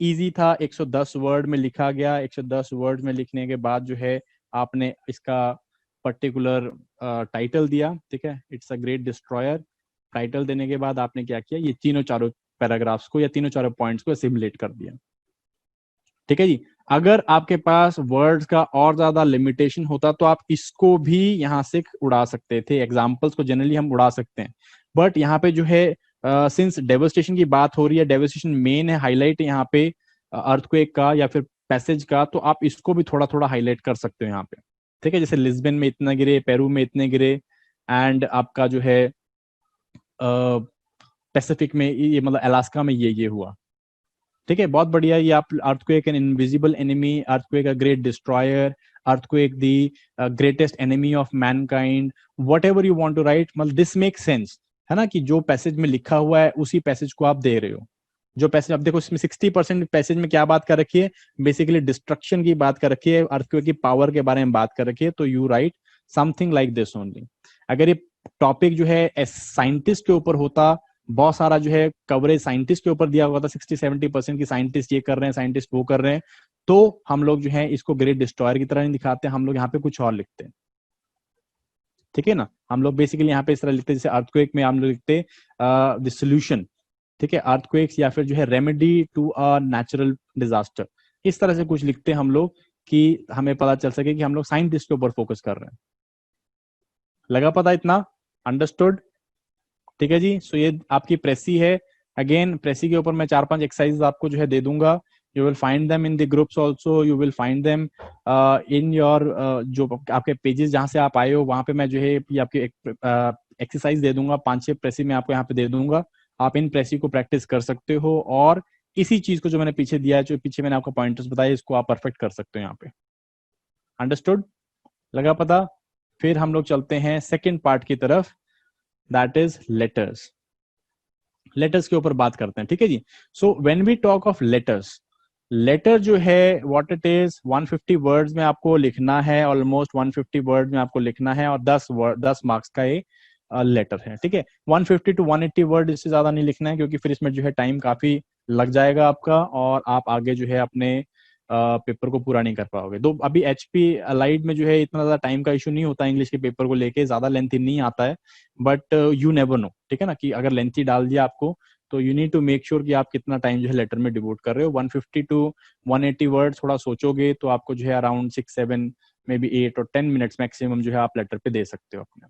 इजी था, 110 वर्ड में लिखा गया। 110 वर्ड में लिखने के बाद जो है आपने इसका पर्टिकुलर टाइटल दिया, ठीक है, it's a great destroyer. Title देने के बाद आपने क्या किया, ये तीनों चारों पैराग्राफ्स को या तीनों चारों पॉइंट्स को सिमुलेट कर दिया, ठीक है जी। अगर आपके पास वर्ड्स का और ज्यादा लिमिटेशन होता तो आप इसको भी यहां से उड़ा सकते थे, एग्जाम्पल्स को जनरली हम उड़ा सकते हैं, बट यहाँ पे जो है सिंस डेवस्टेशन की बात हो रही है, डेवस्टेशन मेन है हाईलाइट यहाँ पे अर्थक्वेक का या फिर पैसेज का, तो आप इसको भी थोड़ा थोड़ा हाईलाइट कर सकते हो यहाँ पे, ठीक है। जैसे लिस्बन में इतना गिरे, पेरू में इतने गिरे, एंड आपका जो है पैसिफिक में ये मतलब अलास्का में ये हुआ, ठीक है। बहुत बढ़िया। ये आप earthquake an invisible enemy, earthquake a great destroyer, earthquake the greatest enemy of mankind, whatever you want to write, मतलब दिस मेक सेंस, है ना, कि जो पैसेज में लिखा हुआ है उसी पैसेज को आप दे रहे हो। जो पैसेज अब देखो, इसमें 60% पैसेज में क्या बात कर रखी है, बेसिकली डिस्ट्रक्शन की बात कर रखी है, अर्थक्वेक की पावर के बारे में बात कर रखी है, तो you right something like this only. अगर ये टॉपिक जो है साइंटिस्ट के ऊपर होता, बहुत सारा जो है कवरेज साइंटिस्ट के ऊपर दिया हुआ था, 60-70% की साइंटिस्ट ये कर रहे हैं, साइंटिस्ट वो कर रहे हैं, तो हम लोग जो है इसको ग्रेट डिस्ट्रॉयर की तरह नहीं दिखाते, हम लोग यहाँ पे कुछ और लिखते हैं, ठीक है ना। हम लोग बेसिकली यहाँ पे इस तरह लिखते हैं, जैसे अर्थक्वेक में हम लोग लिखते द सॉल्यूशन, ठीक है, अर्थक्वेक्स या फिर जो है remedy to a natural disaster, इस तरह से कुछ लिखते हैं हम लोग कि हमें पता चल सके कि हम लोग साइंटिस्ट के ऊपर फोकस कर रहे हैं। लगा पता इतना? अंडरस्टूड? ठीक है जी। सो ये आपकी प्रेसी है। अगेन प्रेसी के ऊपर मैं 4-5 एक्सरसाइज आपको जो है दे दूंगा। You will find them in the groups also, you will find them in your जो आपके पेजेस जहां से आप आए हो वहां पे मैं जो है ये आपके एक्सरसाइज दे दूंगा, 5-6 प्रेसी मैं आपको यहाँ पे दे दूंगा। आप इन प्रेसी को प्रैक्टिस कर सकते हो और इसी चीज को जो मैंने पीछे दिया है, जो पीछे मैंने आपको पॉइंटर्स बताए, इसको आप परफेक्ट कर सकते हो यहाँ पे। अंडरस्टूड? लगा पता? फिर हम लोग चलते हैं सेकेंड पार्ट की तरफ, दैट इज लेटर्स। लेटर्स के ऊपर बात करते हैं, ठीक है जी। So when we talk of letters, letter जो है व्हाट इट इज, 150 वर्ड्स में आपको लिखना है, ऑलमोस्ट 150 वर्ड में आपको लिखना है, और 10 मार्क्स का ये लेटर है, ठीक है। 150 to 180 वर्ड, इससे ज्यादा नहीं लिखना है, क्योंकि फिर इसमें जो है टाइम काफी लग जाएगा आपका, और आप आगे जो है अपने पेपर को पूरा नहीं कर पाओगे। तो अभी एचपी अलाइड में जो है इतना ज्यादा टाइम का इशू नहीं होता, इंग्लिश के पेपर को लेके ज्यादा लेंथी नहीं आता है, बट यू नेवर नो, ठीक है ना, कि अगर लेंथी डाल दिया आपको, तो you need to make sure कि आप कितना टाइम जो है लेटर में डिवोट कर रहे हो। 150 to 180 वर्ड थोड़ा सोचोगे तो आपको जो है अराउंड 6-7 मे बी 8 और 10 मिनट्स मैक्सिमम जो है आप लेटर पे दे सकते हो अपने,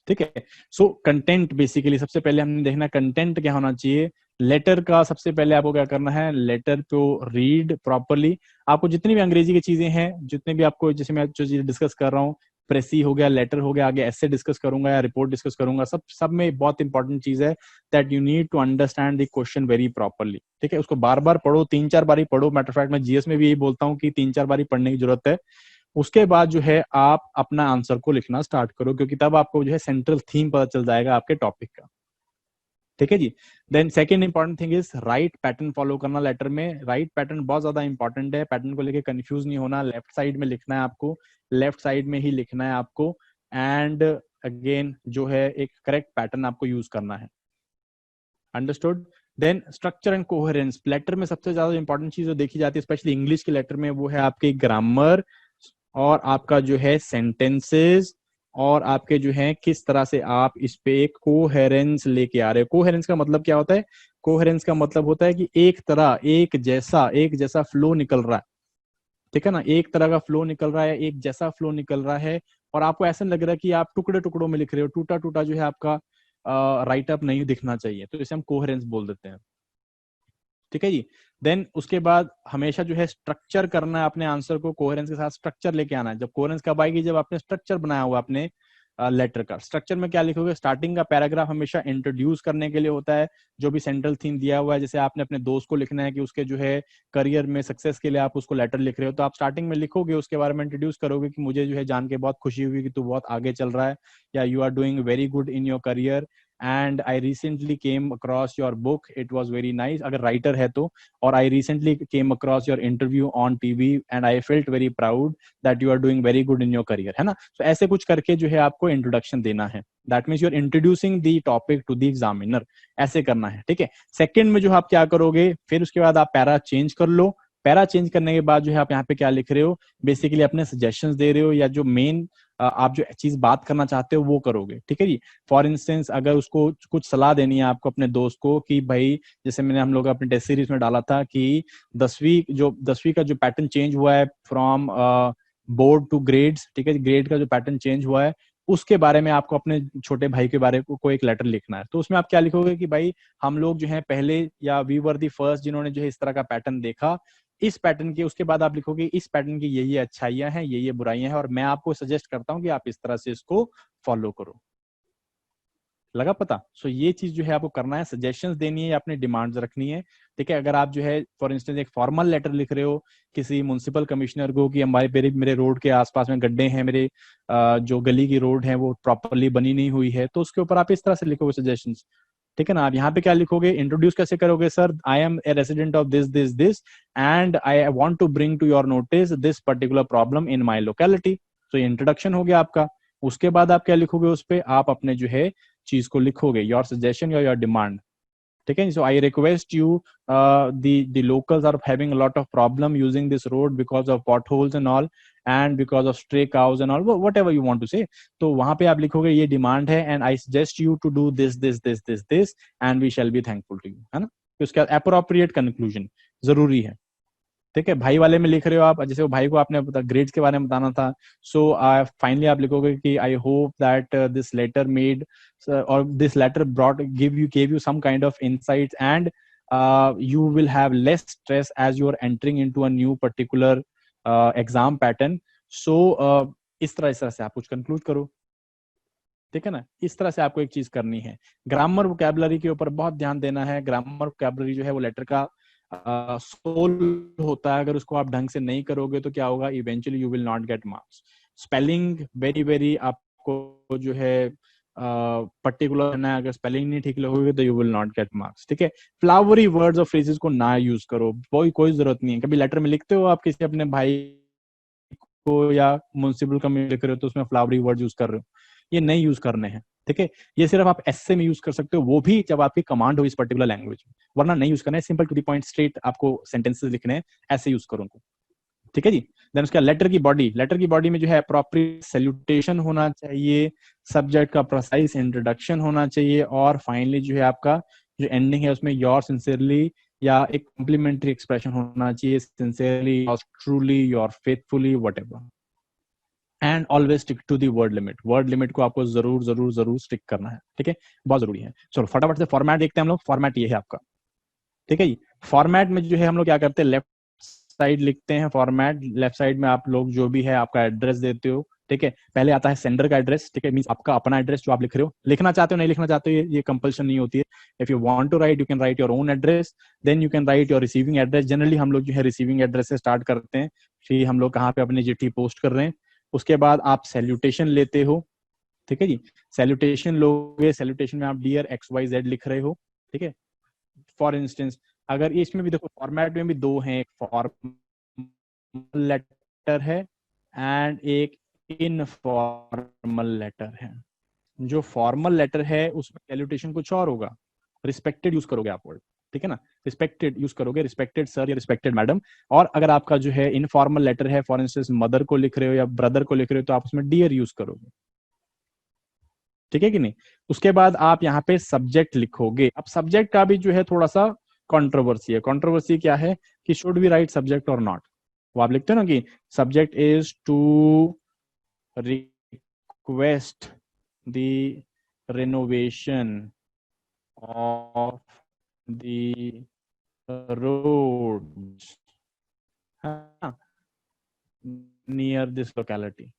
ठीक है। सो कंटेंट, बेसिकली सबसे पहले हमने देखना कंटेंट क्या होना चाहिए लेटर का। सबसे पहले आपको क्या करना है, लेटर को रीड प्रॉपरली। आपको जितनी भी अंग्रेजी की चीजें हैं, जितने भी आपको, जैसे मैं जो चीजें डिस्कस कर रहा हूँ, प्रेसी हो गया, लेटर हो गया, आगे ऐसे डिस्कस करूंगा या रिपोर्ट डिस्कस करूंगा, सब में बहुत इंपॉर्टेंट चीज है that you need to understand the question very properly, ठीक है। उसको बार बार पढ़ो, 3-4 बारी पढ़ो। मैटर ऑफ फैक्ट मैं जीएस में भी यही बोलता हूँ कि 3-4 बारी पढ़ने की जरूरत है। उसके बाद जो है आप अपना आंसर को लिखना स्टार्ट करो, क्योंकि तब आपको जो है सेंट्रल थीम पता चल जाएगा आपके टॉपिक का, ठीक है जी। Then second important thing is right pattern follow करना लेटर में। राइट पैटर्न बहुत ज्यादा इंपॉर्टेंट है, पैटर्न को लेके कंफ्यूज नहीं होना। लेफ्ट साइड में लिखना है आपको, लेफ्ट साइड में ही लिखना है आपको, एंड अगेन जो है एक करेक्ट पैटर्न आपको यूज करना है। Understood? Then structure and coherence. Letter में सबसे ज्यादा इंपॉर्टेंट चीज जो देखी जाती है स्पेशली इंग्लिश के लेटर में, वो है आपकी ग्रामर और आपका जो है सेंटेंसेस, और आपके जो है किस तरह से आप इस पे एक कोहेरेंस लेके आ रहे हो। कोहेरेंस का मतलब क्या होता है? कोहेरेंस का मतलब होता है कि एक तरह, एक जैसा फ्लो निकल रहा है, ठीक है ना, एक तरह का फ्लो निकल रहा है, एक जैसा फ्लो निकल रहा है, और आपको ऐसा लग रहा है कि आप टुकड़े टुकड़ों में लिख रहे हो, टूटा टूटा जो है आपका राइट अप नहीं दिखना चाहिए, तो इसे हम कोहेरेंस बोल देते हैं, ठीक है जी। देन उसके बाद हमेशा जो है स्ट्रक्चर करना है अपने आंसर को, कोहेरेंस के साथ स्ट्रक्चर लेके आना है। जब कोहेरेंस कब आएगी? जब आपने स्ट्रक्चर बनाया हुआ अपने लेटर का। स्ट्रक्चर में क्या लिखोगे? स्टार्टिंग का पैराग्राफ हमेशा इंट्रोड्यूस करने के लिए होता है, जो भी सेंट्रल थीम दिया हुआ है। जैसे आपने अपने दोस्त को लिखना है कि उसके जो है करियर में सक्सेस के लिए आप उसको लेटर लिख रहे हो, तो आप स्टार्टिंग में लिखोगे, उसके बारे में इंट्रोड्यूस करोगे कि मुझे जो है जान के बहुत खुशी हुई कि तू बहुत आगे चल रहा है, या you are doing very good in your career, and I recently came across your book, it was very nice, अगर राइटर है तो, और I recently came across your interview on TV and I felt very proud that you are doing very good in your career, है ना। तो ऐसे कुछ करके जो है आपको इंट्रोडक्शन देना है, that means you are introducing the topic to the examiner, ऐसे करना है, ठीक है। सेकंड में जो आप क्या करोगे, फिर उसके बाद आप पैरा चेंज कर लो। पैरा चेंज करने के बाद जो है आप यहाँ पे क्या लिख रहे हो, बेसिकली अपने सजेशंस दे रहे हो, या जो मेन आप जो चीज बात करना चाहते हो वो करोगे, ठीक है जी। फॉर इंस्टेंस अगर उसको कुछ सलाह देनी है आपको अपने दोस्त को कि भाई, जैसे मैंने हम लोग अपने टेस्ट सीरीज में डाला था कि 10वीं का जो पैटर्न चेंज हुआ है फ्रॉम बोर्ड टू ग्रेड्स, ठीक है, ग्रेड का जो पैटर्न चेंज हुआ है, उसके बारे में आपको अपने छोटे भाई के बारे को एक लेटर लिखना है। तो उसमें आप क्या लिखोगे कि भाई हम लोग जो है पहले, या वी वर दी फर्स्ट जिन्होंने जो है इस तरह का पैटर्न देखा, इस पैटर्न के, उसके बाद आप लिखोगे इस पैटर्न की ये अच्छाइयां हैं, ये बुराइयां हैं, और मैं आपको सजेस्ट करता हूं कि आप इस तरह से इसको फॉलो करो। लगा पता? सो ये चीज जो है आपको करना है, सजेशंस देनी है, अपनी डिमांड्स रखनी है। ठीक है, अगर आप जो है फॉर इंस्टेंस एक फॉर्मल लेटर लिख रहे हो किसी म्युनिसिपल कमिश्नर को कि हमारे मेरे रोड के आसपास में गड्ढे हैं, मेरे जो गली की रोड है वो प्रॉपरली बनी नहीं हुई है, तो उसके ऊपर आप इस तरह से लिखोगे सजेशंस। ठीक है ना? आप यहाँ पे क्या लिखोगे, इंट्रोड्यूस कैसे करोगे, sir I am a resident of this this this and I want to bring to your notice this particular problem in my locality. तो ये इंट्रोडक्शन हो गया आपका। उसके बाद आप क्या लिखोगे, उस पे आप अपने जो है चीज को लिखोगे, योर सजेशन या योर डिमांड। ठीक है, so I request you, the locals are having a lot of problem using this road because of potholes and all and because of stray cows and all, whatever you want to say। तो वहां पे आप लिखोगे ये demand है and I suggest you to do this this this this this and we shall be thankful to you, है ना? तो उसका अप्रोप्रिएट कंक्लूजन जरूरी है। ठीक है, भाई वाले में लिख रहे हो आप, जैसे वो भाई को आपने ग्रेड्स के बारे में बताना था, सो फाइनली आप लिखोगे कि I hope that this letter made और this letter brought gave you some kind of insights and you will have less stress as you are entering into a new particular exam pattern। so इस तरह से आप कुछ conclude करो। ठीक है ना? इस तरह से आपको एक चीज करनी है। ग्रामर वोकैबुलरी के ऊपर बहुत ध्यान देना है। ग्रामर वोकैबुलरी जो है वो लेटर का सोल होता है। अगर उसको आप ढंग से नहीं करोगे तो क्या होगा, eventually you will not get marks. Spelling very very आपको जो है पर्टिकुलर करना है। अगर स्पेलिंग नहीं ठीक लगोगे तो you will not get marks. ठीक है, फ्लावरी वर्ड्स और फ्रेजेस को ना यूज करो, कोई जरूरत नहीं है। कभी लेटर में लिखते हो आप किसी अपने भाई को या म्युनिसिपल कम्युनिटी लिख रहे हो तो उसमें फ्लावरी वर्ड यूज कर रहे हो, ये नहीं यूज करने हैं। ठीक है, ये सिर्फ आप एसए में यूज कर सकते हो, वो भी जब आपकी कमांड हो इस पर्टिकुलर लैंग्वेज में, वरना नहीं यूज करना है। Simple to the point straight आपको सेंटेंसेस लिखने हैं, ऐसे यूज करो उनको। ठीक है जी। देन उसका लेटर की बॉडी में जो है अप्रोप्रिएट सैल्यूटेशन होना चाहिए, सब्जेक्ट का प्रोसाइज इंट्रोडक्शन होना चाहिए, और फाइनली जो है आपका जो एंडिंग है उसमें योर सिंसियरली या एक कॉम्प्लीमेंट्री एक्सप्रेशन होना चाहिए, sincerely, truly, your faithfully, whatever. And always stick to the word limit को आपको जरूर स्टिक करना है। ठीक है, बहुत जरूरी है। चलो फटाफट से फॉर्मेट देखते हैं हम लोग। फॉर्मेट ये है आपका। ठीक है जी, फॉर्मेट में जो है हम लोग क्या करते हैं, लेफ्ट साइड लिखते हैं फॉर्मेट। लेफ्ट साइड में आप लोग जो भी है आपका एड्रेस देते हो। ठीक है, पहले आता है सेंडर का एड्रेस। ठीक है, मींस आपका अपना एड्रेस जो आप लिख रहे हो, लिखना चाहते हो नहीं लिखना चाहते हो ये कंपल्शन नहीं होती है। If you want to write you can write your own address, then you can write your receiving address. Generally हम लोग जो है रिसीविंग एड्रेस से स्टार्ट करते हैं, फिर हम लोग कहाँ पे अपनी चिट्ठी पोस्ट कर रहे हैं। उसके बाद आप सैल्यूटेशन लेते हो। ठीक है जी, सैल्यूटेशन लोगे, सैल्यूटेशन में आप डियर XYZ लिख रहे हो। ठीक है, फॉर इंस्टेंस अगर इसमें भी देखो फॉर्मेट में भी दो हैं, एक फॉर्मल लेटर है एंड एक इनफॉर्मल लेटर है। जो फॉर्मल लेटर है उसमें सैल्यूटेशन कुछ और होगा, रिस्पेक्टेड यूज करोगे आप वर्ड। ठीक है ना, रिस्पेक्टेड यूज करोगे, रिस्पेक्टेड सर या रिस्पेक्टेड मैडम। और अगर आपका जो है इनफॉर्मल लेटर है, फॉर इंस्टेंस मदर को लिख रहे हो या ब्रदर को लिख रहे हो, तो आप उसमें डियर यूज करोगे। ठीक है कि नहीं? उसके बाद आप यहाँ पे सब्जेक्ट लिखोगे। अब सब्जेक्ट का भी जो है थोड़ा सा कंट्रोवर्सी है। कंट्रोवर्सी क्या है कि शुड वी राइट सब्जेक्ट और नॉट। वो आप लिखते हो ना कि subject is to request the renovation of the road near this locality.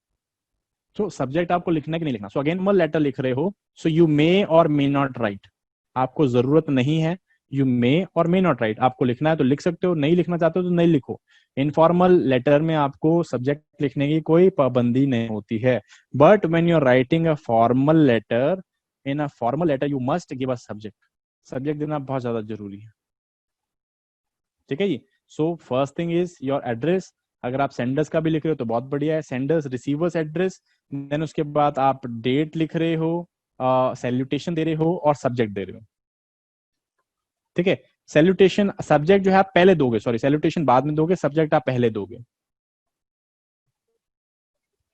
तो सब्जेक्ट आपको लिखना है कि नहीं लिखना। सो अगेन मल लेटर लिख रहे हो, सो यू मे और मे नॉट राइट। आपको जरूरत नहीं है, यू मे और मे नॉट राइट। आपको लिखना है तो लिख सकते हो, नहीं लिखना चाहते हो तो नहीं लिखो। इनफॉर्मल लेटर में आपको सब्जेक्ट लिखने की कोई पाबंदी नहीं होती है। But when you are writing a formal letter, in a formal letter you must give a subject. Subject देना बहुत ज्यादा जरूरी है। ठीक है जी। So first thing is your address. अगर आप सेंडर्स का भी लिख रहे हो तो बहुत बढ़िया है, सेंडर्स रिसीवर्स एड्रेस। देन उसके बाद आप डेट लिख रहे हो, सैल्यूटेशन दे रहे हो और सब्जेक्ट दे रहे हो। ठीक है, सैल्यूटेशन सब्जेक्ट जो है आप पहले दोगे, सॉरी सैल्यूटेशन बाद में दोगे, सब्जेक्ट आप पहले दोगे।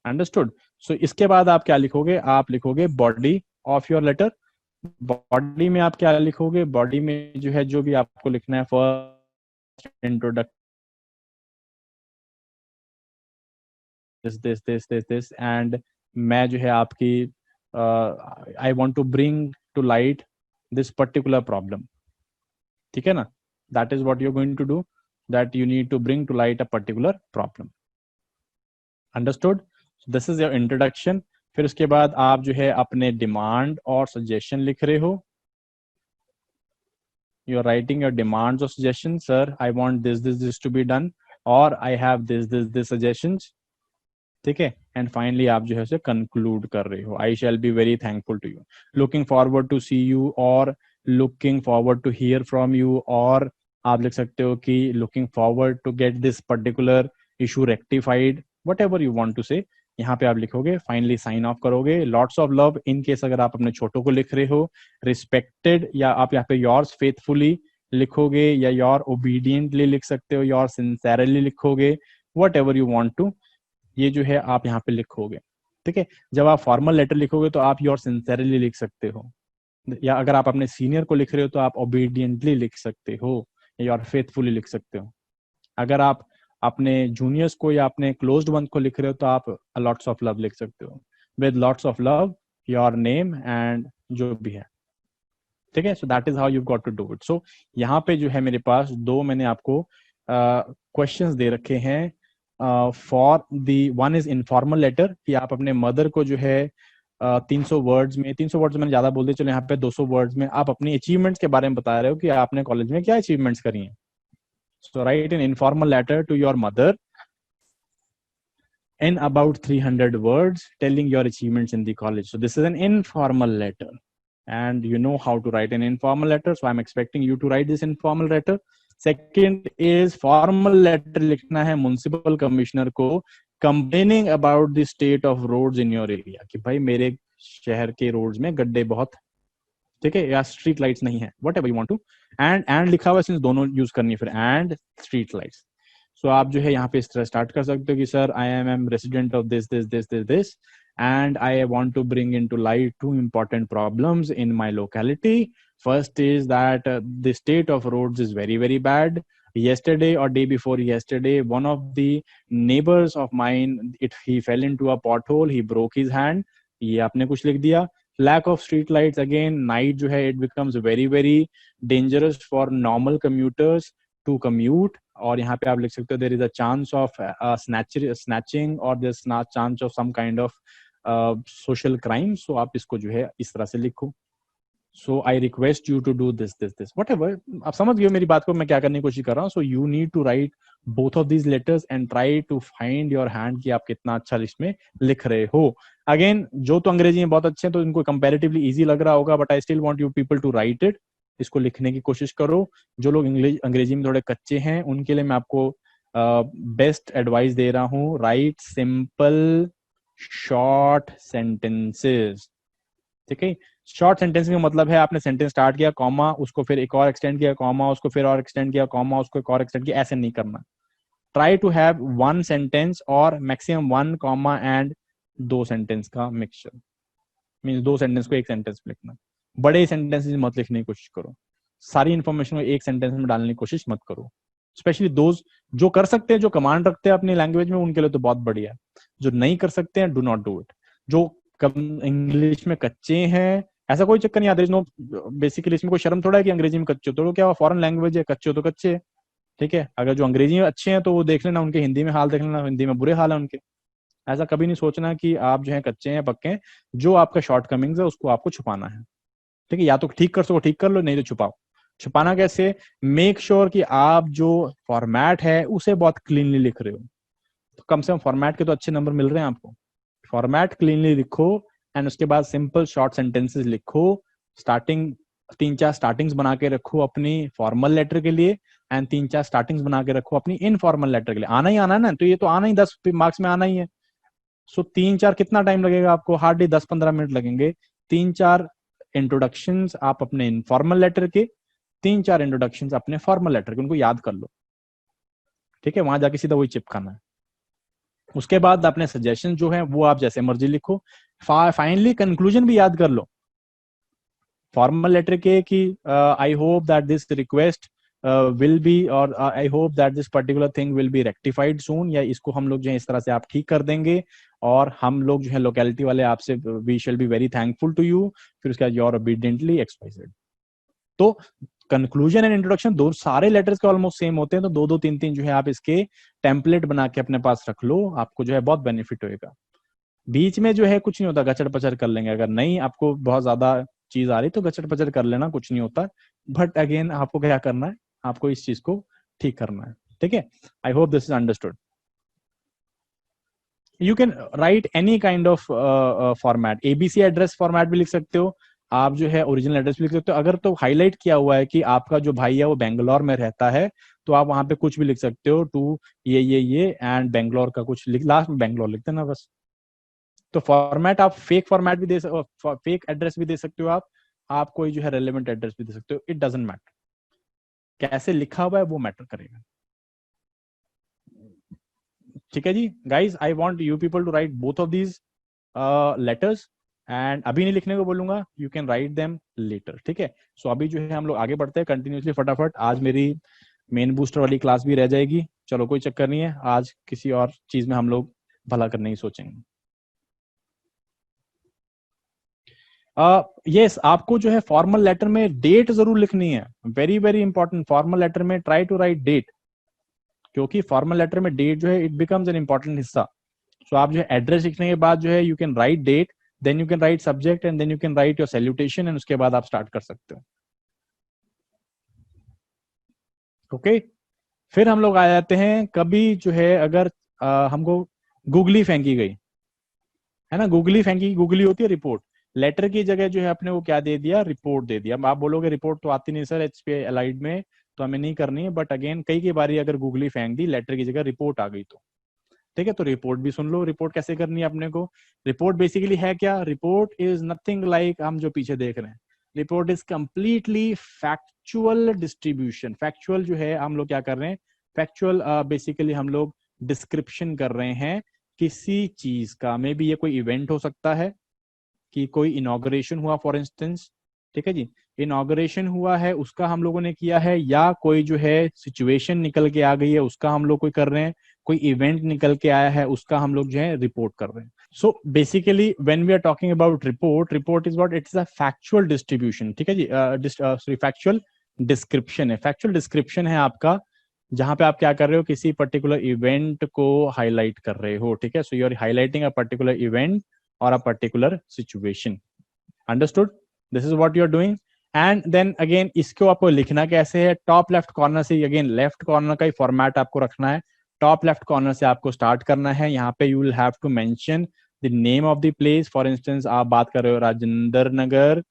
अंडरस्टूड? सो इसके बाद आप क्या लिखोगे, आप लिखोगे body of your letter. Body में आप क्या लिखोगे, बॉडी में जो है जो भी आपको लिखना है, फर्स्ट इंट्रोडक्शन this and मैं जो है आपकी I want to bring to light this particular problem, ठीक है ना, that is what you are going to do, that you need to bring to light a particular problem. Understood? This is your introduction. फिर उसके बाद आप जो है अपने डिमांड और सजेशन लिख रहे हो। You are writing your demands और suggestion, sir I want this to be done, और आई हैव दिस सजेशंस, ठीक है। एंड फाइनली आप जो है उसे कंक्लूड कर रहे हो, I shall be very thankful to you, looking forward to see you, और looking forward to hear from you, और आप लिख सकते हो कि looking forward to get this particular issue rectified, whatever you want to say, यहाँ पे आप लिखोगे। फाइनली साइन ऑफ करोगे, lots of love, in case अगर आप अपने छोटों को लिख रहे हो, रिस्पेक्टेड, या आप यहाँ पे योर्स फेथफुली लिखोगे, या योर ओबीडियंटली लिख सकते हो, योर सिंसेरली लिखोगे, whatever you want to, ये जो है आप यहाँ पे लिखोगे, ठीक है। जब आप फॉर्मल लेटर लिखोगे तो आप योर सिंसेरली लिख सकते हो, या अगर आप अपने सीनियर को लिख रहे हो तो आप ओबीडियंटली लिख सकते हो, या योर फेथफुली लिख सकते हो। अगर आप अपने जूनियर्स को या अपने क्लोज्ड वन को लिख रहे हो तो आप लॉट्स ऑफ लव लिख सकते हो, with lots of love, your name and जो भी है, ठीक है। So that is how you got to do it. So यहाँ पे जो है मेरे पास दो मैंने आपको क्वेश्चंस दे रखे हैं for the, one is informal letter, कि आप अपने मदर को जो है 300 वर्ड्स में, 300 वर्ड्स मैंने ज्यादा बोल दिया, चलो यहाँ पे 200 वर्ड्स में आप अपनी अचीवमेंट्स के बारे में बता रहे हो कि आपने कॉलेज में क्या अचीवमेंट्स करी हैं। So write an informal letter to your mother in about 300 words telling your achievements in the college. So this is an informal letter, and you know how to write an informal letter, so I'm expecting you to write this informal letter. Second is formal letter लिखना है municipal commissioner को, complaining about the state of roads in your area, कि भाई मेरे शहर के roads में गड्ढे बहुत, ठीक है, या स्ट्रीट लाइट्स नहीं है, whatever you want to, and लिखा हुआ सिंस दोनों यूज करनी है फिर, एंड स्ट्रीट लाइट्स। सो आप जो है यहाँ पे इस तरह स्टार्ट कर सकते हो कि sir I M resident of this this this this this and I want to bring into light two important problems in my locality. First is that the state of roads is very, very bad. Yesterday or day before yesterday, one of the neighbors of mine, he fell into a pothole, he broke his hand. ये आपने कुछ लिख दिया। Lack of street lights, again, night जो है it becomes very, very dangerous for normal commuters to commute. और यहाँ पे आप लिख सकते हो there is a chance of snatching or there's not chance of some kind of social crime. So आप इसको जो है इस तरह से लिखो। So I request you to do this, whatever. आप समझ गए मेरी बात को मैं क्या करने की कोशिश कर रहा हूँ। So you need to write both of these letters and try to find your hand कि आप कितना अच्छा इसमें लिख रहे हो। Again, जो तो अंग्रेजी में बहुत अच्छे हैं तो इनको comparatively easy लग रहा होगा, but I still want you people to write it. इसको लिखने की कोशिश करो। जो लोग अंग्रेजी में थोड़े कच्चे हैं उनके लिए मैं आपको बेस्ट एडवाइस दे रहा हूँ, राइट सिंपल शॉर्ट सेंटेंसेस, ठीक है। शॉर्ट सेंटेंस का मतलब है आपने सेंटेंस स्टार्ट किया, कॉमा, उसको फिर एक और एक्सटेंड किया, कॉमा, उसको फिर और एक्सटेंड किया, कॉमा, उसको एक और एक्सटेंड किया, ऐसे नहीं करना। Try to have one sentence और मैक्सिमम वन कॉमा एंड दो सेंटेंस का मिक्सचर, मीन्स दो सेंटेंस को एक सेंटेंस में लिखना। बड़े सेंटेंसेस मत लिखने की कोशिश करो, सारी इंफॉर्मेशन को एक सेंटेंस में डालने की कोशिश मत करो। स्पेशली दोज जो कर सकते हैं, जो कमांड रखते हैं अपनी लैंग्वेज में, उनके लिए तो बहुत बढ़िया है। जो नहीं कर सकते हैं, डू नॉट डू इट। जो इंग्लिश में कच्चे हैं, ऐसा कोई चक्कर नहीं आता, नो बेसिकली इसमें कोई शर्म थोड़ा है कि अंग्रेजी में कच्चे हो, तो क्या फॉरेन लैंग्वेज है, कच्चे हो तो कच्चे है, ठीक है। अगर जो अंग्रेजी में अच्छे हैं तो वो देख लेना, उनके हिंदी में हाल देख लेना, हिंदी में बुरे हाल है उनके। ऐसा कभी नहीं सोचना कि आप जो है कच्चे हैं पक्के हैं। जो आपका शॉर्ट कमिंग्स है उसको आपको छुपाना है, ठीक है। या तो ठीक कर सको ठीक कर लो, नहीं तो छुपाओ। छुपाना कैसे? मेक श्योर कि आप जो फॉर्मेट है उसे बहुत क्लीनली लिख रहे हो। तो कम से कम फॉर्मेट के तो अच्छे नंबर मिल रहे हैं आपको। फॉर्मेट क्लीनली लिखो एंड उसके बाद सिंपल शॉर्ट सेंटेंसेस लिखो। स्टार्टिंग 3-4 स्टार्टिंग्स बना के रखो अपनी फॉर्मल लेटर के लिए, एंड 3-4 स्टार्टिंग्स बना के रखो अपनी इनफॉर्मल लेटर के लिए। आना ही आना है ना, तो ये तो आना ही 10 मार्क्स में आना ही है। सो 3-4 कितना टाइम लगेगा आपको? हार्डली 10-15 मिनट लगेंगे। 3-4 इंट्रोडक्शंस आप अपने इनफॉर्मल लेटर के, 3-4 इंट्रोडक्शंस अपने फॉर्मल लेटर के, उनको याद कर लो, ठीक है। वहां जाके सीधा वही चिपकाना है। उसके बाद अपने सजेशन जो है वो आप जैसे मर्जी लिखो। फाइनली कंक्लूजन भी याद कर लो फॉर्मल लेटर के कि I hope that this request will be, और I hope that this particular thing will be rectified soon, या इसको हम लोग जो है इस तरह से आप ठीक कर देंगे, और हम लोग जो है लोकेलिटी वाले आपसे we shall be very thankful to you. फिर उसके बाद योर ओबीडियंटली एक्सवाइजेड। तो कंक्लूजन एंड इंट्रोडक्शन दो सारे लेटर्स के ऑलमोस्ट सेम होते हैं, तो दो दो तीन तीन जो है आप इसके टेम्पलेट बना के अपने पास रख लो, आपको जो है बहुत बेनिफिट होएगा। बीच में जो है कुछ नहीं होता, गचड़ पचड़ कर लेंगे, अगर नहीं आपको बहुत ज्यादा चीज आ रही तो गचड़ पचड़ कर लेना, कुछ नहीं होता। बट अगेन आपको क्या करना है, आपको इस चीज को ठीक करना है, ठीक है। I hope this is understood. You can right any kind of format, ABC address format भी लिख सकते हो आप, जो है ओरिजिनल एड्रेस भी लिख सकते हो। अगर तो हाईलाइट किया हुआ है कि आपका जो भाई है वो बेंगलोर में रहता है, तो आप वहां पे कुछ भी लिख सकते हो, टू ये एंड बेंगलोर का कुछ लिख, लास्ट में बेंगलोर लिख देना बस। तो फॉर्मेट आप फेक फॉर्मेट भी दे सकते, फेक एड्रेस भी दे सकते हो आप कोई जो है रेलेवेंट एड्रेस भी दे सकते हो, इट डजंट मैटर, कैसे लिखा हुआ है वो मैटर करेगा। ठीक है जी guys, I want you people to write both of these letters, and अभी नहीं लिखने को बोलूंगा, you can write them letter, ठीक है। सो अभी जो है हम लोग आगे बढ़ते हैं कंटिन्यूसली फटाफट। आज मेरी मेन बूस्टर वाली क्लास भी रह जाएगी, चलो कोई चक्कर नहीं है, आज किसी और चीज में हम लोग भला करने ही सोचेंगे। यस, आपको जो है फॉर्मल लेटर में डेट जरूर लिखनी है, very very important. Formal letter में ट्राई टू राइट डेट, क्योंकि फॉर्मल लेटर में डेट जो है इट बिकम्स एन इंपॉर्टेंट हिस्सा। सो आप जो है एड्रेस लिखने के बाद जो है you can write date, then you can write subject, and then you can write your salutation, and उसके बाद आप स्टार्ट कर सकते हो। ओके फिर हम लोग आ जाते हैं, कभी जो है अगर हमको गूगली फेंकी गई है ना, गूगली फेंकी, गूगली होती है रिपोर्ट, लेटर की जगह जो है अपने को क्या दे दिया, रिपोर्ट दे दिया। अब आप बोलोगे रिपोर्ट तो आती नहीं सर एचपीआई अलाइड में, तो हमें नहीं करनी है, बट अगेन कई बारी अगर गूगली फेंक दी, लेटर की जगह रिपोर्ट आ गई तो ठीक है, तो रिपोर्ट भी सुन लो। रिपोर्ट कैसे करनी है अपने को, रिपोर्ट बेसिकली है क्या, रिपोर्ट इज नथिंग लाइक हम जो पीछे देख रहे हैं, report is completely factual distribution. Factual जो है हम लोग क्या कर रहे हैं, फैक्चुअल बेसिकली हम लोग डिस्क्रिप्शन कर रहे हैं किसी चीज का, मे बी ये कोई इवेंट हो सकता है कि कोई इनॉग्रेशन हुआ फॉर इंस्टेंस, ठीक है जी, इनॉग्रेशन हुआ है उसका हम लोगों ने किया है, या कोई जो है सिचुएशन निकल के आ गई है उसका हम लोग कोई कर रहे हैं, कोई इवेंट निकल के आया है उसका हम लोग जो है रिपोर्ट कर रहे हैं। So basically when we are talking about report, report is what, it's a factual distribution, ठीक है जी, सॉरी फैक्चुअल डिस्क्रिप्शन है, फैक्चुअल डिस्क्रिप्शन है आपका, जहां पे आप क्या कर रहे हो, किसी पर्टिकुलर इवेंट को हाईलाइट कर रहे हो, ठीक है। So you are highlighting a particular event और a particular situation, understood, this is what you are doing. And then again इसको आपको लिखना कैसे है, टॉप लेफ्ट कॉर्नर से, अगेन लेफ्ट कॉर्नर का ही फॉर्मेट आपको रखना है, टॉप लेफ्ट कॉर्नर से आपको स्टार्ट करना है। यहाँ पे you will have to mention the name of the place, for instance आप बात कर रहे हो राजेंद्र नगर,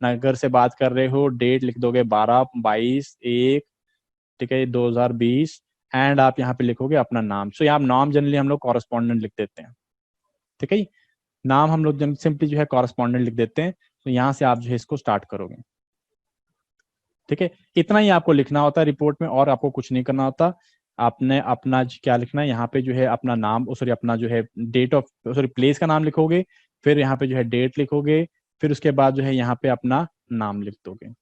नगर से बात कर रहे हो, डेट लिख दोगे 12/22/1, ठीक है 2020, एंड आप यहाँ पे लिखोगे अपना नाम। सो यहाँ नाम जनरली हम लोग कॉरेस्पॉन्डेंट लिख देते हैं, ठीक है, नाम हम लोग सिंपली जो है कॉरेस्पॉन्डेंट लिख देते हैं। तो यहाँ से आप जो है इसको स्टार्ट करोगे, ठीक है, इतना ही आपको लिखना होता है रिपोर्ट में, और आपको कुछ नहीं करना होता। आपने अपना क्या लिखना है यहाँ पे जो है अपना नाम, सॉरी अपना जो है डेट ऑफ, सॉरी प्लेस का नाम लिखोगे, फिर यहाँ पे जो है डेट लिखोगे, फिर उसके बाद जो है यहाँ पे अपना नाम लिख दोगे,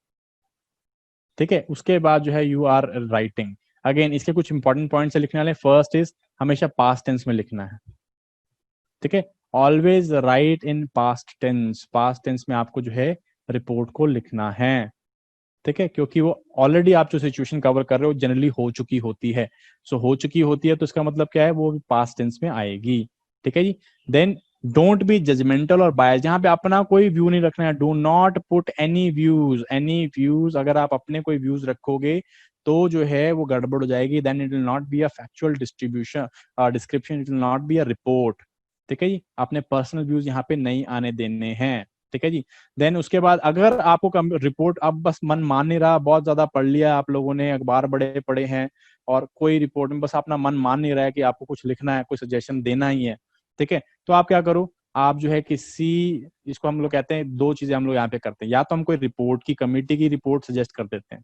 ठीक है। उसके बाद जो है यू आर राइटिंग, अगेन इसके कुछ इंपॉर्टेंट पॉइंट्स लिखने वाले, फर्स्ट इज हमेशा पास्ट टेंस में लिखना है, ठीक है, always write in past tense, past tense में आपको जो है रिपोर्ट को लिखना है, ठीक है, क्योंकि वो ऑलरेडी आप जो सिचुएशन कवर कर रहे हो जनरली हो चुकी होती है। सो हो चुकी होती है तो इसका मतलब क्या है, वो पास्ट टेंस में आएगी, ठीक है जी। देन डोंट बी जजमेंटल और बायस, जहां पे अपना कोई व्यू नहीं रखना है, do not put any views, any views, अगर आप अपने कोई व्यूज रखोगे तो जो है वो गड़बड़ हो जाएगी, then it will not be a factual distribution description, it will not be a report, ठीक है जी। अपने पर्सनल व्यूज यहाँ पे नहीं आने देने हैं, ठीक है जी। देन उसके बाद अगर आपको रिपोर्ट अब बस मन मान नहीं रहा, बहुत ज्यादा पढ़ लिया आप लोगों ने, अखबार बड़े पढ़े हैं, और कोई रिपोर्ट में बस अपना मन मान नहीं रहा है कि आपको कुछ लिखना है, कोई सजेशन देना ही है, ठीक है, तो आप क्या करो, आप जो है किसी, इसको हम लोग कहते हैं, दो चीजें हम लोग यहाँ पे करते हैं, या तो हम कोई रिपोर्ट की कमेटी की रिपोर्ट सजेस्ट कर देते हैं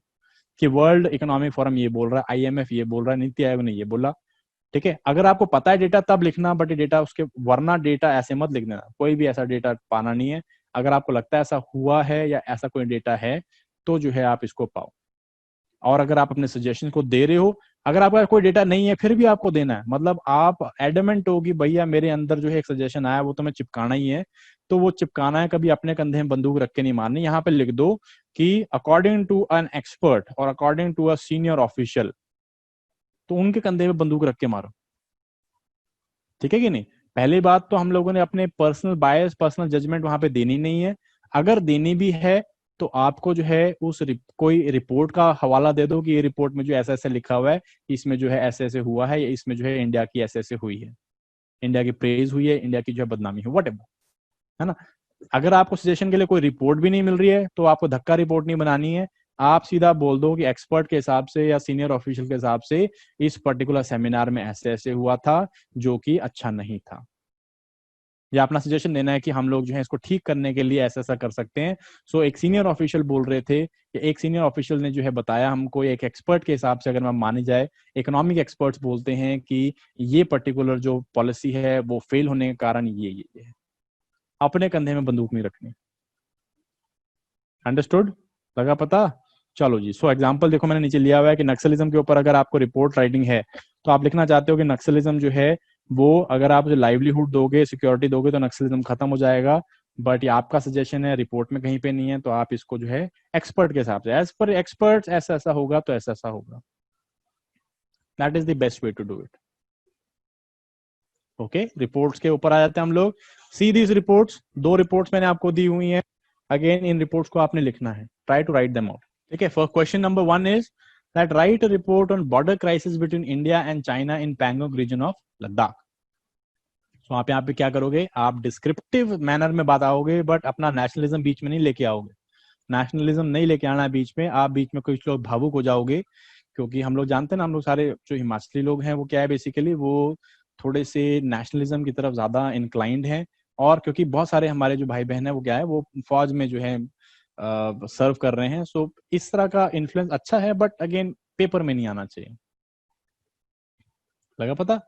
कि वर्ल्ड इकोनॉमिक फोरम ये बोल रहा है, आईएमएफ ये बोल रहा है, नीति आयोग ने ये बोला, ठीक है। अगर आपको पता है डेटा तब लिखना, बट डेटा उसके, वरना डेटा ऐसे मत लिख देना, कोई भी ऐसा डेटा पाना नहीं है। अगर आपको लगता है ऐसा हुआ है या ऐसा कोई डेटा है तो जो है आप इसको पाओ। और अगर आप अपने सजेशन को दे रहे हो, अगर आपका कोई डेटा नहीं है फिर भी आपको देना है, मतलब आप एडमेंट हो कि भैया मेरे अंदर जो है एक सजेशन आया वो तो मैं चिपकाना ही है, तो वो चिपकाना है, कभी अपने कंधे में बंदूक रख के नहीं मारनी। यहाँ पे लिख दो कि अकॉर्डिंग टू एन एक्सपर्ट और according to a senior official, तो उनके कंधे में बंदूक रख के मारो। ठीक है कि नहीं? पहली बात तो हम लोगों ने अपने पर्सनल बायस, पर्सनल जजमेंट वहां पे देनी नहीं है। अगर देनी भी है तो आपको जो है कोई रिपोर्ट का हवाला दे दो कि ये रिपोर्ट में जो ऐसा ऐसा लिखा हुआ है, इसमें जो है ऐसे ऐसे हुआ है, या इसमें जो है इंडिया की ऐसे ऐसे हुई है, इंडिया की प्रेज हुई है, इंडिया की जो है बदनामी हुई, वट, है ना। अगर आपको सजेशन के लिए कोई रिपोर्ट भी नहीं मिल रही है तो आपको धक्का रिपोर्ट नहीं बनानी है, आप सीधा बोल दो कि एक्सपर्ट के हिसाब से या सीनियर ऑफिशियल के हिसाब से इस पर्टिकुलर सेमिनार में ऐसे ऐसे हुआ था जो कि अच्छा नहीं था, या अपना सजेशन देना है कि हम लोग जो है इसको ठीक करने के लिए ऐसा ऐसा कर सकते हैं। सो एक सीनियर ऑफिशियल बोल रहे थे कि एक सीनियर ऑफिशियल ने जो है बताया हमको, एक एक्सपर्ट के हिसाब से अगर मैं मानी जाए, इकोनॉमिक एक्सपर्ट्स बोलते हैं कि ये पर्टिकुलर जो पॉलिसी है वो फेल होने के कारण ये है। अपने कंधे में बंदूक नहीं रखनी। अंडरस्टूड? लगा पता? चलो जी। सो एग्जांपल देखो मैंने नीचे लिया हुआ है कि नक्सलिज्म के ऊपर अगर आपको रिपोर्ट राइटिंग है तो आप लिखना चाहते हो कि नक्सलिज्म जो है वो, अगर आप जो लाइवलीहुड दोगे, सिक्योरिटी दोगे तो नक्सलिज्म खत्म हो जाएगा। बट ये आपका सजेशन है, रिपोर्ट में कहीं पे नहीं है, तो आप इसको जो है एक्सपर्ट के हिसाब से, एज पर एक्सपर्ट्स ऐसा ऐसा होगा तो ऐसा ऐसा होगा। That is the best way to do it. Okay, reports के ऊपर आ जाते हैं हम लोग। सी दीज रिपोर्ट्स, दो रिपोर्ट्स मैंने आपको दी हुई हैं। अगेन इन रिपोर्ट्स को आपने लिखना है, try to write them out. ठीक है, first question number 1 is that write a report on border crisis between India and China in Pangong region of Ladakh. तो आप यहाँ पे क्या करोगे, आप डिस्क्रिप्टिव मैनर में बताओगे, बट अपना नेशनलिज्म बीच में नहीं लेके आओगे। नेशनलिज्म नहीं लेके आना है बीच में, आप बीच में कुछ लोग भावुक हो जाओगे, क्योंकि हम लोग जानते हैं ना, हम लोग सारे जो हिमाचली लोग हैं वो क्या है बेसिकली, वो थोड़े से नेशनलिज्म की तरफ ज्यादा इंक्लाइंड हैं। और क्योंकि बहुत सारे हमारे जो भाई बहन है वो क्या है, वो फौज में जो है सर्व कर रहे हैं, सो इस तरह का इन्फ्लुएंस अच्छा है, बट अगेन पेपर में नहीं आना चाहिए। लगा पता?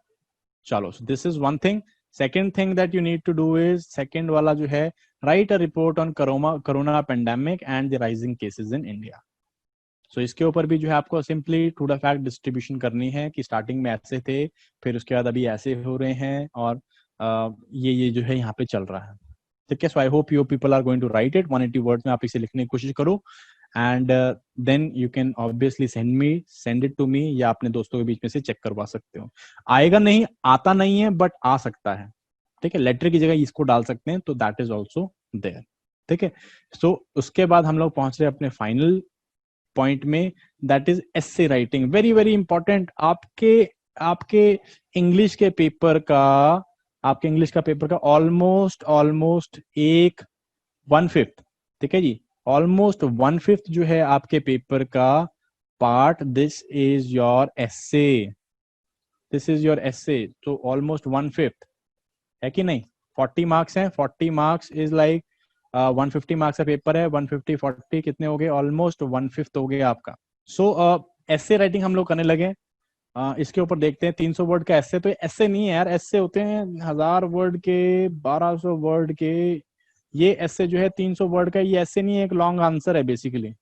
चलो, this is one thing. Second thing that you need to do is, सेकेंड वाला जो है, write a report on corona pandemic and the rising cases in India. So इसके ऊपर भी जो है आपको simply to the fact distribution करनी है कि स्टार्टिंग में ऐसे थे, फिर उसके बाद अभी ऐसे हो रहे हैं, और ये जो है यहाँ पे चल रहा है। ठीक है, so I hope you people are going to write it 180 words में, आप इसे लिखने की कोशिश करो, and then you can obviously send it to me, या अपने दोस्तों के बीच में से चेक करवा सकते हो। आएगा नहीं, आता नहीं है, बट आ सकता है। ठीक है, लेटर की जगह इसको डाल सकते हैं, तो दैट इज ऑल्सो देयर। ठीक है, सो उसके बाद हम लोग पहुंच रहे अपने फाइनल पॉइंट में, that is essay writing. Very very important. आपके आपके इंग्लिश के पेपर का, आपके इंग्लिश का पेपर का ऑलमोस्ट ऑलमोस्ट एक 1/5, ठीक है जी, ऑलमोस्ट 1/5 जो है आपके पेपर का part, this is your essay, this is your essay. तो ऑलमोस्ट 1/5 है कि नहीं? 40 मार्क्स हैं, 40 मार्क्स इज लाइक 150 मार्क्स का पेपर है, 150 40 कितने हो गए? ऑलमोस्ट 1/5 हो गया आपका। सो एस्से राइटिंग हम लोग करने लगे। इसके ऊपर देखते हैं 300 वर्ड का एस्से। तो एस्से नहीं है यार, एस्से होते हैं 1000 वर्ड के, 1200 वर्ड के। ये एस्से जो है 300 वर्ड का, ये एस्से नहीं है, एक लॉन्ग आंसर है बेसिकली।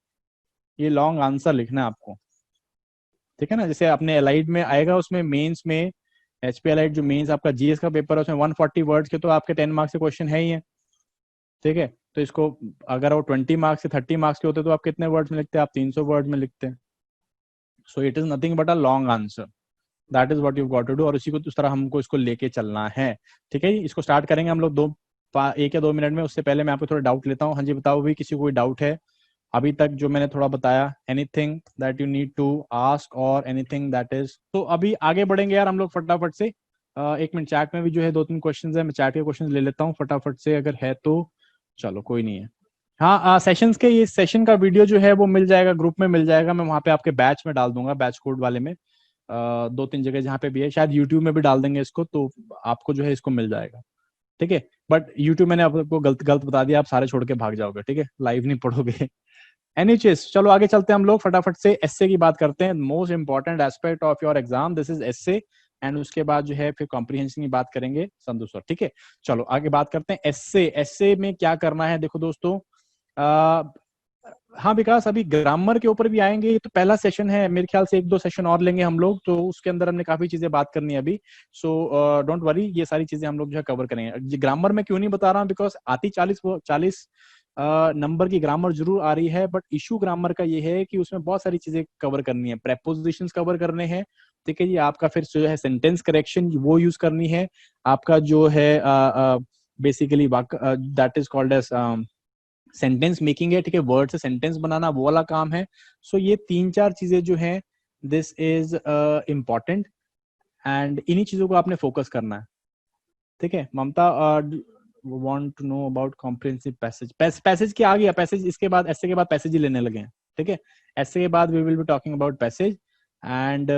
ये लॉन्ग आंसर लिखना है आपको, ठीक है ना। जैसे अपने एलाइड में आएगा, उसमें मेंस में, एचपी एलाइड जो मेंस आपका जीएस का पेपर है उसमें 140 वर्ड्स के तो आपके 10 मार्क्स के क्वेश्चन है ही है। ठीक है, तो इसको अगर वो 20 मार्क्स से 30 मार्क्स के होते तो आप कितने वर्ड्स में लिखते हैं? आप 300 वर्ड में लिखते हैं। So it is nothing but a long answer, that is what you got to do, और उसी को उस तरह हमको इसको लेके चलना है। ठीक है, इसको स्टार्ट करेंगे हम लोग 1 या 2 मिनट में। उससे पहले मैं आपको थोड़ा डाउट लेता हूँ। हाँ जी बताओ भी, किसी को कोई डाउट है अभी तक जो मैंने थोड़ा बताया? Anything that you need to ask, और एनीथिंग दैट इज, तो अभी आगे बढ़ेंगे यार हम लोग फटाफट से। 1 मिनट, चैट में भी जो है 2-3 क्वेश्चन है, मैं चैट के क्वेश्चन ले लेता हूँ फटाफट से, अगर है तो। चलो कोई नहीं है। हाँ, सेशंस के, ये सेशन का वीडियो जो है वो मिल जाएगा, ग्रुप में मिल जाएगा, मैं वहाँ पे आपके बैच में डाल दूंगा, बैच कोड वाले में। 2-3 जगह जहाँ पे भी है, शायद यूट्यूब में भी डाल देंगे इसको, तो आपको जो है इसको मिल जाएगा। ठीक है, बट यूट्यूब मैंने आपको गलत गलत बता दिया, आप सारे छोड़ के भाग जाओगे। ठीक है, लाइव नहीं पढ़ोगे। एनी चीज, चलो आगे चलते हैं हम लोग फटाफट से। एस्से की बात करते हैं, most important aspect of your exam, this is essay. And उसके बाद जो है फिर कॉम्प्रिहेंशन की बात करेंगे संधू सर। ठीक है, चलो आगे बात करते हैं एस्से। एस्से में क्या करना है, देखो दोस्तों, हाँ विकास, अभी ग्रामर के ऊपर भी आएंगे, ये तो पहला सेशन है, मेरे ख्याल से 1-2 सेशन और लेंगे हम लोग, तो उसके अंदर हमने काफी चीजें बात करनी है अभी। सो डोंट वरी, ये सारी चीजें हम लोग जो है कवर करेंगे। ग्रामर में क्यों नहीं बता रहा हूँ, बिकॉज आती 40 नंबर की ग्रामर जरूर आ रही है, बट इशू ग्रामर का ये है कि उसमें बहुत सारी चीजें कवर करनी है, प्रेपोजिशंस कवर करने हैं, ठीक है जी, आपका फिर जो है सेंटेंस करेक्शन वो यूज करनी है, आपका जो है basically that is called as sentence making है, ठीक है, वर्ड से सेंटेंस बनाना वो वाला काम है। सो ये 3-4 चीजें जो है, दिस इज इम्पॉर्टेंट, एंड इन्हीं चीजों को आपने फोकस करना है, ठीक है। Mamata, want to know about comprehensive passage, passage क्या आ गया, पैसेज इसके बाद, ऐसे के बाद पैसेज ही लेने लगे हैं, ठीक है। ऐसे के बाद we will be talking about passage, and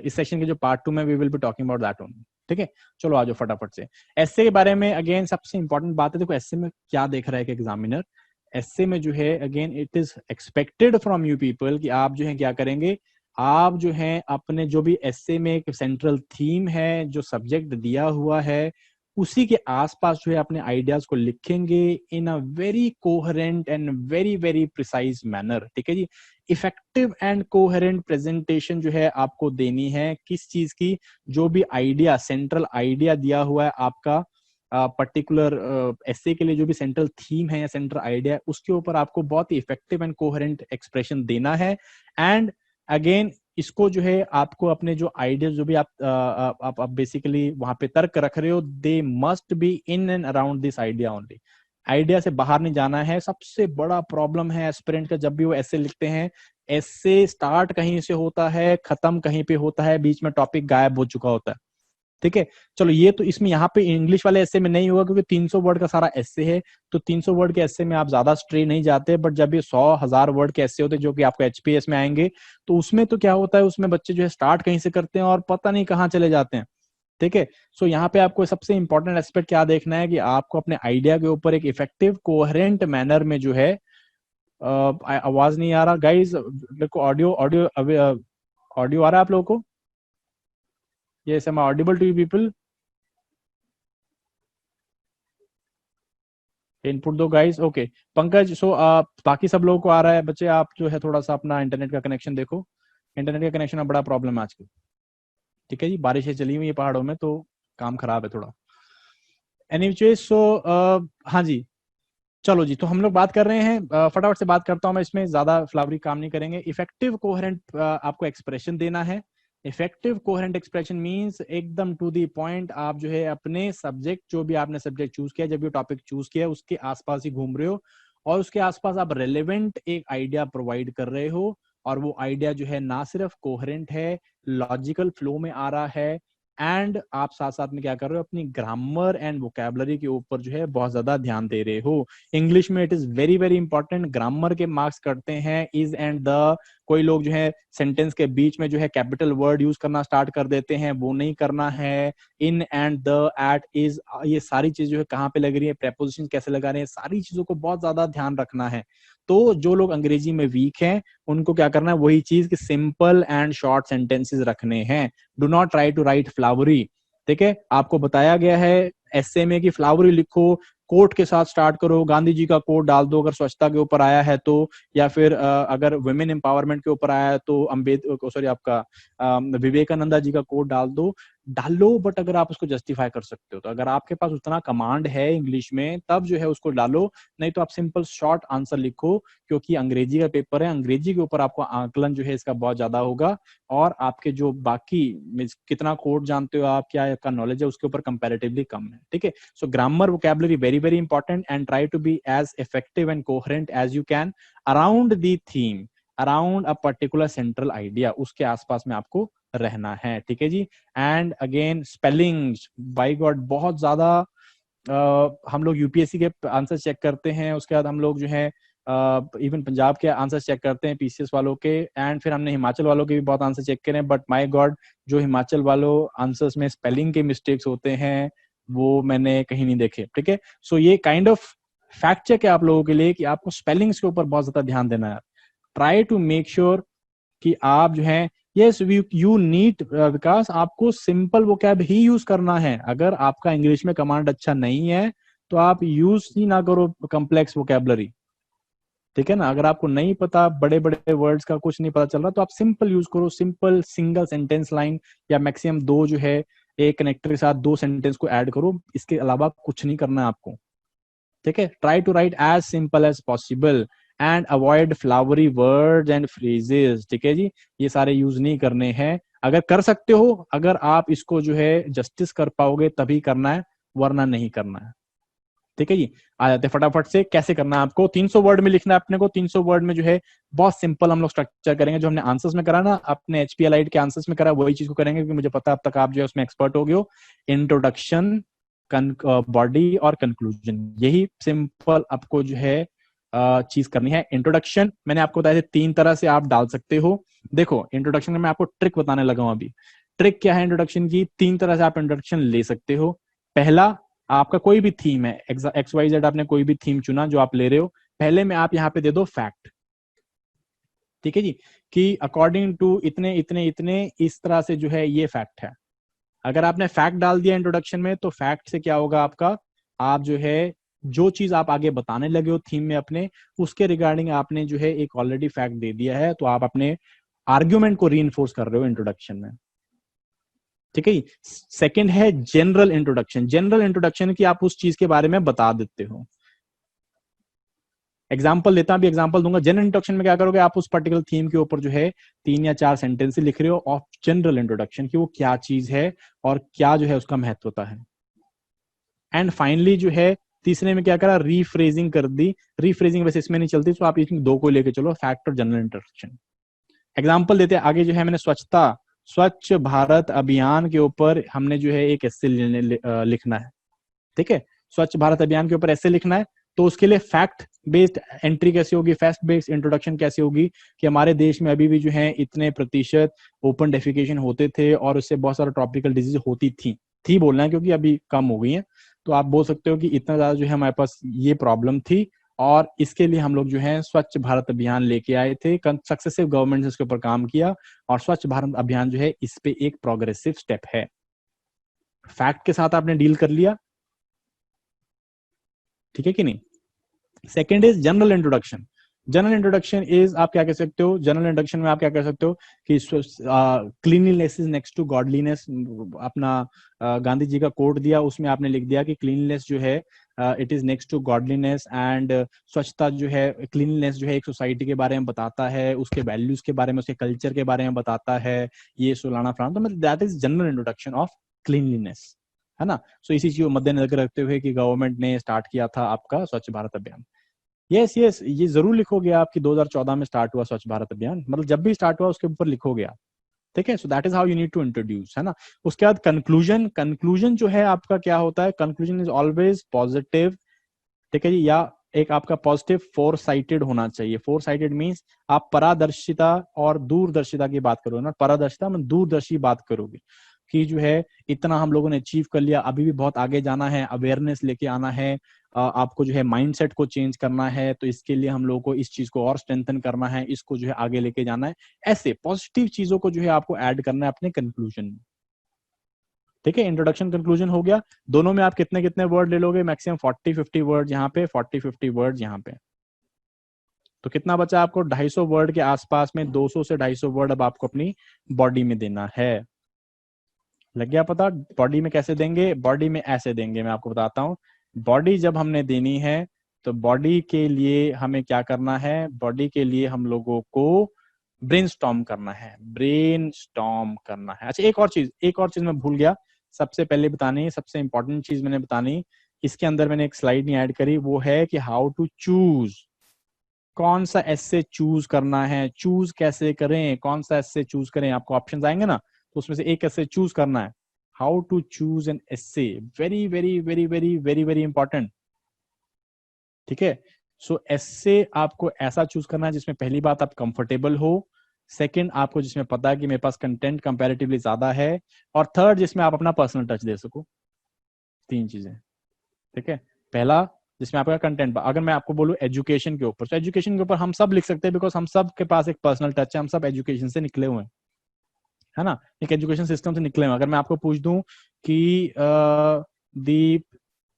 इस सेशन के जो पार्ट 2 में we will be talking about that only, ठीक है। चलो आ जाओ फटाफट से एस्से के बारे में। अगेन सबसे इंपॉर्टेंट बात है, देखो एस्से में क्या देख रहा है कि एग्जामिनर, एस्से में जो है again it is expected from you people कि आप जो है क्या करेंगे, आप जो है अपने जो भी एस्से में एक सेंट्रल थीम है, जो सब्जेक्ट दिया हुआ है, उसी के आसपास जो है अपने आइडियाज को लिखेंगे in a very coherent and very very precise manner, ठीक है जी। इफेक्टिव एंड कोहेरेंट प्रेजेंटेशन जो है आपको देनी है, किस चीज की, जो भी आइडिया, सेंट्रल आइडिया दिया हुआ है आपका पर्टिकुलर एस्से के लिए, जो भी सेंट्रल थीम है या सेंट्रल आइडिया है, उसके ऊपर आपको बहुत ही इफेक्टिव एंड कोहेरेंट एक्सप्रेशन देना है। एंड अगेन इसको जो है आपको अपने जो आइडिया, जो भी आप बेसिकली वहां पे तर्क रख रहे हो, they must be in and around this idea only, idea से बाहर नहीं जाना है। सबसे बड़ा प्रॉब्लम है एस्पिरेंट का, जब भी वो एस्से लिखते हैं, एस्से स्टार्ट कहीं से होता है, खत्म कहीं पे होता है, बीच में टॉपिक गायब हो चुका होता है, ठीक है। चलो ये तो इसमें यहाँ पे इंग्लिश वाले एस्से में नहीं होगा, क्योंकि 300 वर्ड का सारा एस्से है, तो 300 वर्ड के एस्से में आप ज्यादा स्ट्रे नहीं जाते, बट जब ये 100,000 वर्ड के एस्से होते हैं जो कि आपको एचपीएस में आएंगे, तो उसमें तो क्या होता है, उसमें बच्चे जो है स्टार्ट कहीं से करते हैं और पता नहीं कहाँ चले जाते हैं, ठीक है। सो यहाँ पे आपको सबसे इंपॉर्टेंट एस्पेक्ट क्या देखना है, कि आपको अपने आइडिया के ऊपर एक इफेक्टिव कोहेरेंट मैनर में जो है आवाज नहीं आ रहा गाइज, मेरे को ऑडियो ऑडियो ऑडियो आ रहा है आप लोगों को? Yes, am I audible to you people? Input दो गाइस, ओके। पंकज, सो बाकी सब लोगों को आ रहा है, बच्चे आप जो है थोड़ा सा अपना इंटरनेट का कनेक्शन देखो, इंटरनेट का कनेक्शन में बड़ा प्रॉब्लम है आजकल, ठीक है जी, बारिशें चली हुई है पहाड़ों में, तो काम खराब है थोड़ा। एनीवे सो हाँ जी, चलो जी, तो हम लोग बात कर रहे हैं, फटाफट से बात करता हूं मैं, इसमें ज्यादा फ्लावरी काम नहीं करेंगे। इफेक्टिव कोहेरेंट आपको एक्सप्रेशन देना है। इफेक्टिव कोहेरेंट एक्सप्रेशन मींस एकदम टू दी पॉइंट, आप जो है अपने सब्जेक्ट, जो भी आपने सब्जेक्ट चूज किया, जब भी टॉपिक चूज किया, उसके आसपास ही घूम रहे हो, और उसके आसपास आप रेलेवेंट एक आइडिया प्रोवाइड कर रहे हो, और वो आइडिया जो है ना सिर्फ कोहेरेंट है, लॉजिकल फ्लो में आ रहा है, एंड आप साथ साथ में क्या कर रहे हो, अपनी ग्रामर एंड वोकैबुलरी के ऊपर जो है बहुत ज्यादा ध्यान दे रहे हो। इंग्लिश में it is very very important, grammar के मार्क्स करते हैं इज एंड द। कोई लोग जो है सेंटेंस के बीच में जो है कैपिटल वर्ड यूज करना स्टार्ट कर देते हैं, वो नहीं करना है। In and the, at, is, ये सारी चीज जो है कहाँ पे लग रही है, प्रेपोजिशन कैसे लगा रहे हैं, सारी चीजों को बहुत ज्यादा ध्यान रखना है। तो जो लोग अंग्रेजी में वीक हैं, उनको क्या करना है, वही चीज कि सिंपल एंड शॉर्ट सेंटेंसेस रखने हैं। Do not try to write flowery, ठीक है। आपको बताया गया है एस्से में कि फ्लावरी लिखो, कोट के साथ स्टार्ट करो, गांधी जी का कोट डाल दो अगर स्वच्छता के ऊपर आया है तो, या फिर अगर वुमेन एम्पावरमेंट के ऊपर आया है तो सॉरी आपका विवेकानंदा जी का कोट डाल लो, बट अगर आप उसको जस्टिफाई कर सकते हो, तो अगर आपके पास उतना कमांड है इंग्लिश में, तब जो है उसको डालो, नहीं तो आप सिंपल शॉर्ट आंसर लिखो, क्योंकि अंग्रेजी का पेपर है, अंग्रेजी के ऊपर आपको आकलन जो है इसका बहुत ज्यादा होगा, और आपके जो बाकी कितना कोड जानते हो आप, क्या आपका नॉलेज है, उसके ऊपर कंपैरेटिवली कम है, ठीक है। So grammar vocabulary very very important, and try to be as effective and coherent as you can around the theme, around a particular central idea, उसके आसपास में आपको रहना है, ठीक है जी। And again spellings, by god बहुत ज्यादा हम लोग यूपीएससी के आंसर चेक करते हैं, उसके बाद हम लोग जो है इवन पंजाब के आंसर चेक करते हैं पीसीएस वालों के, एंड फिर हमने हिमाचल वालों के भी बहुत आंसर चेक करे हैं, बट माय गॉड, जो हिमाचल वालों आंसर्स में स्पेलिंग के मिस्टेक्स होते हैं, वो मैंने कहीं नहीं देखे, ठीक है। सो ये काइंड ऑफ फैक्ट चेक है आप लोगों के लिए, कि आपको स्पेलिंग्स के ऊपर बहुत ज्यादा ध्यान देना है। ट्राई टू मेक श्योर कि आप जो है, यस यू नीड विकास, आपको सिंपल वोकैब ही यूज करना है। अगर आपका इंग्लिश में कमांड अच्छा नहीं है, तो आप यूज ही ना करो कॉम्प्लेक्स वोकैबलरी, ठीक है ना। अगर आपको नहीं पता, बड़े बड़े वर्ड्स का कुछ नहीं पता चल रहा, तो आप सिंपल यूज करो, सिंपल सिंगल सेंटेंस लाइन या मैक्सिमम दो जो है एक कनेक्टर के साथ दो सेंटेंस को ऐड करो, इसके अलावा कुछ नहीं करना है आपको। ठीक है, try to write as simple as possible and avoid flowery words and phrases. ठीक है जी, ये सारे यूज नहीं करने हैं। अगर कर सकते हो, अगर आप इसको जो है जस्टिस कर पाओगे तभी करना है, वरना नहीं करना है। ठीक है जी, आ जाते हैं फटाफट से कैसे करना है आपको। 300 वर्ड में लिखना है अपने को। 300 वर्ड में जो है बहुत सिंपल हम लोग स्ट्रक्चर करेंगे, जो हमने आंसर्स में करा ना, अपने एचपीएल के आंसर्स में करा, वही चीज को करेंगे, क्योंकि मुझे पता है अब तक आप जो है उसमें एक्सपर्ट हो गए हो। इंट्रोडक्शन, बॉडी और कंक्लूजन, यही सिंपल आपको जो है चीज करनी है। इंट्रोडक्शन मैंने आपको बताया 3 तरह से आप डाल सकते हो। देखो इंट्रोडक्शन में मैं आपको ट्रिक बताने लगा हूं अभी। ट्रिक क्या है इंट्रोडक्शन की? 3 तरह से आप इंट्रोडक्शन ले सकते हो। पहला, आपका कोई भी थीम है, एक्स वाई जेड, आपने कोई भी थीम चुना जो आप ले रहे हो, पहले में आप यहाँ पे दे दो फैक्ट। ठीक है जी, कि अकॉर्डिंग टू इतने इतने इतने इस तरह से जो है ये फैक्ट है। अगर आपने फैक्ट डाल दिया इंट्रोडक्शन में, तो फैक्ट से क्या होगा आपका, आप जो है जो चीज आप आगे बताने लगे हो थीम में अपने, उसके रिगार्डिंग आपने जो है एक ऑलरेडी फैक्ट दे दिया है, तो आप अपने आर्ग्यूमेंट को रीइंफोर्स कर रहे हो इंट्रोडक्शन में। ठीक है। सेकंड है जनरल इंट्रोडक्शन। जनरल इंट्रोडक्शन की आप उस चीज के बारे में बता देते हो। एग्जाम्पल देता हूं, अभी एग्जाम्पल दूंगा। जनरल इंट्रोडक्शन में क्या करोगे, आप उस पर्टिकुलर थीम के ऊपर जो है 3 या 4 सेंटेंस लिख रहे हो ऑफ जनरल इंट्रोडक्शन की वो क्या चीज है और क्या जो है उसका महत्वता है। एंड फाइनली जो है तीसरे में क्या करा, रीफ्रेजिंग कर दी। रीफ्रेजिंग वैसे इसमें नहीं चलती, तो आप इसमें 2 को लेके चलो, फैक्ट और जनरल इंट्रोडक्शन। एग्जाम्पल देते हैं आगे, जो है मैंने स्वच्छता, स्वच्छ भारत अभियान के ऊपर हमने जो है एक एस्से लिखना है। ठीक है, स्वच्छ भारत अभियान के ऊपर ऐसे लिखना है, तो उसके लिए फैक्ट बेस्ड एंट्री कैसे होगी, फैक्ट बेस्ड इंट्रोडक्शन कैसे होगी, कि हमारे देश में अभी भी जो है इतने प्रतिशत ओपन डेफिकेशन होते थे और उससे बहुत सारा ट्रॉपिकल डिजीज होती थी बोलना है, क्योंकि अभी कम हो गई है। तो आप बोल सकते हो कि इतना ज्यादा जो है हमारे पास ये प्रॉब्लम थी, और इसके लिए हम लोग जो है स्वच्छ भारत अभियान लेके आए थे। सक्सेसिव गवर्नमेंट ने इसके ऊपर काम किया, और स्वच्छ भारत अभियान जो है इस पे एक प्रोग्रेसिव स्टेप है। फैक्ट के साथ आपने डील कर लिया। ठीक है कि नहीं। Second is general introduction. General introduction is, आप क्या कह सकते हो जनरल इंट्रोडक्शन में, आप क्या कह सकते हो कि cleanliness is next to godliness. अपना गांधी जी का कोट दिया, उसमें आपने लिख दिया कि क्लीनलीनेस जो है it is next to godliness, and स्वच्छता जो है, क्लीनलीनेस जो है एक सोसाइटी के बारे में बताता है, उसके वैल्यूज के बारे में, उसके कल्चर के बारे में बताता है, ये सुलाना फलाना। तो मतलब that is general introduction of cleanliness, है ना। सो इसी चीज को मद्देनजर रखते हुए कि गवर्नमेंट ने स्टार्ट किया था आपका स्वच्छ भारत अभियान। यस यस, ये जरूर लिखोगे आप कि 2014 में स्टार्ट हुआ स्वच्छ भारत अभियान, मतलब जब भी स्टार्ट हुआ उसके ऊपर लिखोगे आप। ठीक है, so that is how you need to introduce, है ना। उसके बाद कंक्लूजन। कंक्लूजन जो है आपका क्या होता है, कंक्लूजन इज ऑलवेज पॉजिटिव। ठीक है जी, या एक आपका पॉजिटिव फोर साइटेड होना चाहिए। फोर साइटेड मीन्स आप पारदर्शिता और दूरदर्शिता की बात करोगे ना, पारदर्शिता में दूरदर्शी बात करोगे, कि जो है इतना हम लोगों ने अचीव कर लिया, अभी भी बहुत आगे जाना है, अवेयरनेस लेके आना है, आपको जो है माइंडसेट को चेंज करना है, तो इसके लिए हम लोगों को इस चीज को और स्ट्रेंथन करना है, इसको जो है आगे लेके जाना है। ऐसे पॉजिटिव चीजों को जो है आपको ऐड करना है अपने कंक्लूजन में। ठीक है, इंट्रोडक्शन कंक्लूजन हो गया। दोनों में आप कितने कितने वर्ड ले लोगे, मैक्सिमम 40-50 वर्ड यहाँ पे, 40-50 वर्ड यहाँ पे। तो कितना बचा आपको, 250 वर्ड के आसपास में, 200 से 250 वर्ड अब आपको अपनी बॉडी में देना है। लग गया पता, बॉडी में कैसे देंगे, बॉडी में ऐसे देंगे, मैं आपको बताता हूँ। बॉडी जब हमने देनी है, तो बॉडी के लिए हमें क्या करना है, बॉडी के लिए हम लोगों को ब्रेनस्टॉर्म करना है, ब्रेनस्टॉर्म करना है। अच्छा, एक और चीज मैं भूल गया सबसे पहले बतानी, सबसे इंपॉर्टेंट चीज मैंने बतानी, इसके अंदर मैंने एक स्लाइड नहीं ऐड करी, वो है कि हाउ टू चूज, कौन सा एस्से चूज करना है, चूज कैसे करें, कौन सा एस्से चूज करें। आपको ऑप्शंस आएंगे ना, तो उसमें से एक एस्से चूज करना है। How to choose an essay, very very very very very very important. ठीक है, सो एस्से आपको ऐसा चूज करना है जिसमें पहली बात आप कंफर्टेबल हो, सेकंड आपको जिसमें पता है कि मेरे पास कंटेंट कंपैरेटिवली ज्यादा है, और थर्ड जिसमें आप अपना पर्सनल टच दे सको। 3 चीजें। ठीक है, पहला जिसमें आपका कंटेंट, अगर मैं आपको बोलूं एजुकेशन के ऊपर, तो एजुकेशन के ऊपर हम सब लिख सकते हैं, बिकॉज हम सब के पास एक पर्सनल टच है, हम सब एजुकेशन से निकले हुए हैं, है ना, एक एजुकेशन सिस्टम से निकले हुए। अगर मैं आपको पूछ दूं कि दी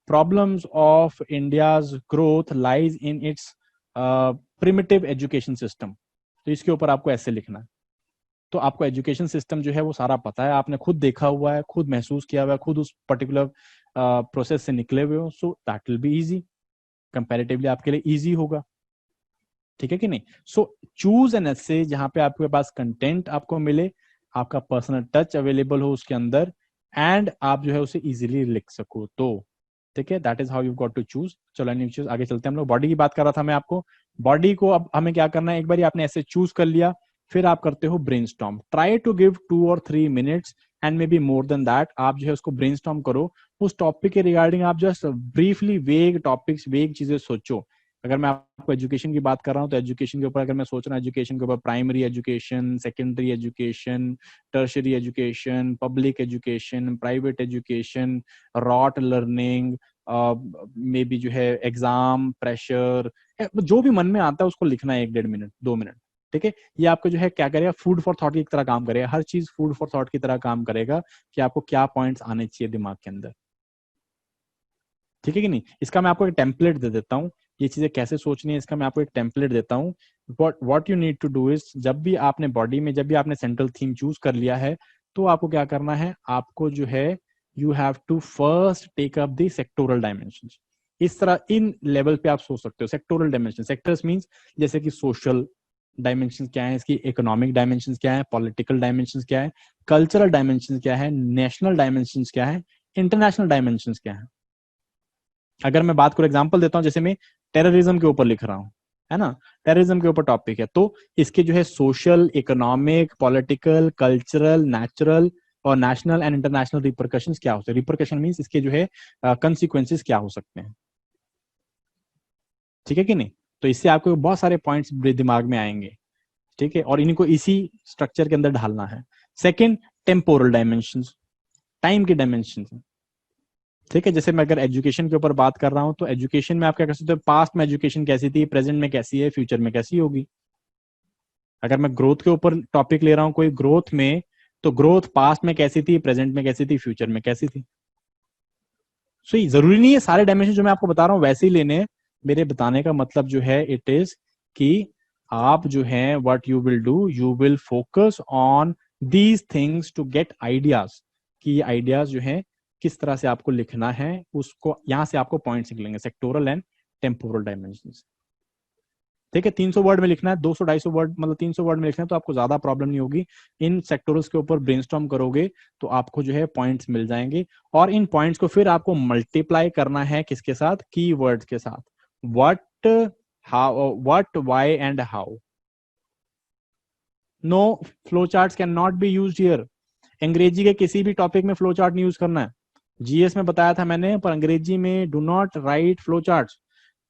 problems of India's growth lies in its primitive education system, तो इसके ऊपर आपको ऐसे लिखना है। तो आपको एजुकेशन सिस्टम जो है वो सारा पता है, आपने खुद देखा हुआ है, खुद महसूस किया हुआ है, खुद उस पर्टिकुलर प्रोसेस से निकले हुए हो, so that will be easy, comparatively आपके लिए इजी होगा, ठीक है कि नहीं। सो चूज एन एसे जहां पे आपके पास कंटेंट आपको मिले, आपका पर्सनल टच अवेलेबल हो उसके अंदर, एंड आप जो है उसे इजीली लिख सको, तो ठीक है, that is how you got to choose. चलो नीचे आगे चलते हैं हम लोग। बॉडी की बात कर रहा था मैं आपको, बॉडी को अब हमें क्या करना है, एक बार आपने ऐसे चूज कर लिया, फिर आप करते हो brainstorm. Try to give 2 or 3 minutes and may be more than that, आप जो है उसको ब्रेनस्टॉर्म करो, उस टॉपिक के रिगार्डिंग आप जस्ट ब्रीफली वेग टॉपिक्स, वेग चीजें सोचो। अगर मैं आपको एजुकेशन की बात कर रहा हूँ तो एजुकेशन के ऊपर अगर मैं सोच रहा हूँ, एजुकेशन के ऊपर primary education, secondary education, tertiary education, public education, private education, rote learning, may be जो है एग्जाम प्रेशर, जो भी मन में आता है उसको लिखना है 1-1.5 मिनट 2 मिनट, ठीक है। ये आपको जो है क्या करेगा, फूड फॉर थॉट की तरह काम करेगा, हर चीज फूड फॉर थॉट की तरह काम करेगा कि आपको क्या पॉइंट्स आने चाहिए दिमाग के अंदर, ठीक है कि नहीं। इसका मैं आपको एक टेम्पलेट दे देता हूँ, ये चीजें कैसे सोचनी है इसका मैं आपको एक टेम्पलेट देता हूँ। What you need to do is, जब भी आपने बॉडी में, जब भी आपने सेंट्रल थीम चूज कर लिया है, तो आपको क्या करना है, आपको जो है you have to first take up the sectoral dimension. इस तरह इन लेवल पे आप सोच सकते हो। सेक्टोरल डायमेंशन, सेक्टर्स मींस जैसे कि सोशल डायमेंशन क्या है, इसकी इकोनॉमिक डायमेंशन क्या है, पॉलिटिकल डायमेंशन क्या है, कल्चरल डायमेंशन क्या है, नेशनल डायमेंशन क्या है, इंटरनेशनल डायमेंशन क्या है। अगर मैं बात करूं, एग्जांपल देता हूं, जैसे मैं टेररिज्म के ऊपर लिख रहा हूं, है ना, टेररिज्म के ऊपर टॉपिक है, तो इसके जो है social, economic, political, cultural, natural और नेशनल एंड इंटरनेशनल रिपरकशंस क्या होते हैं। रिपरकशन मींस इसके जो है कंसिक्वेंसेस क्या हो सकते हैं, ठीक है कि नहीं। तो इससे आपको बहुत सारे पॉइंट्स दिमाग में आएंगे, ठीक है, और इनको इसी स्ट्रक्चर के अंदर ढालना है। सेकेंड, टेम्पोरल डायमेंशन, टाइम के डायमेंशन, ठीक है। जैसे मैं अगर एजुकेशन के ऊपर बात कर रहा हूं, तो एजुकेशन में आप क्या कर सकते हो, पास्ट में एजुकेशन कैसी थी, प्रेजेंट में कैसी है, फ्यूचर में कैसी होगी। अगर मैं ग्रोथ के ऊपर टॉपिक ले रहा हूं कोई, ग्रोथ में, तो ग्रोथ पास्ट में कैसी थी, प्रेजेंट में कैसी थी, फ्यूचर में कैसी थी। सो ये जरूरी नहीं है सारे डायमेंशन जो मैं आपको बता रहा हूँ वैसे ही लेने हैं। मेरे बताने का मतलब जो है इट इज कि आप जो है what you will do, you will focus on these things to get ideas, कि ये आइडियाज जो है किस तरह से आपको लिखना है, उसको यहां से आपको पॉइंट्स निकलेंगे, सेक्टोरल एंड टेम्पोरल डायमेंशन, ठीक है। 300 वर्ड में लिखना है, 200-250 वर्ड, मतलब 300 वर्ड में लिखना है, तो आपको ज्यादा प्रॉब्लम नहीं होगी। इन सेक्टोरल्स के ऊपर ब्रेनस्टॉर्म करोगे तो आपको जो है पॉइंट्स मिल जाएंगे, और इन पॉइंट्स को फिर आपको मल्टीप्लाई करना है किसके साथ, कीवर्ड्स के साथ। What, how, what, why and how. No, flow charts can not be used here. अंग्रेजी के किसी भी टॉपिक में फ्लो चार्ट नहीं यूज करना है। जीएस में बताया था मैंने, पर अंग्रेजी में do not right flow charts,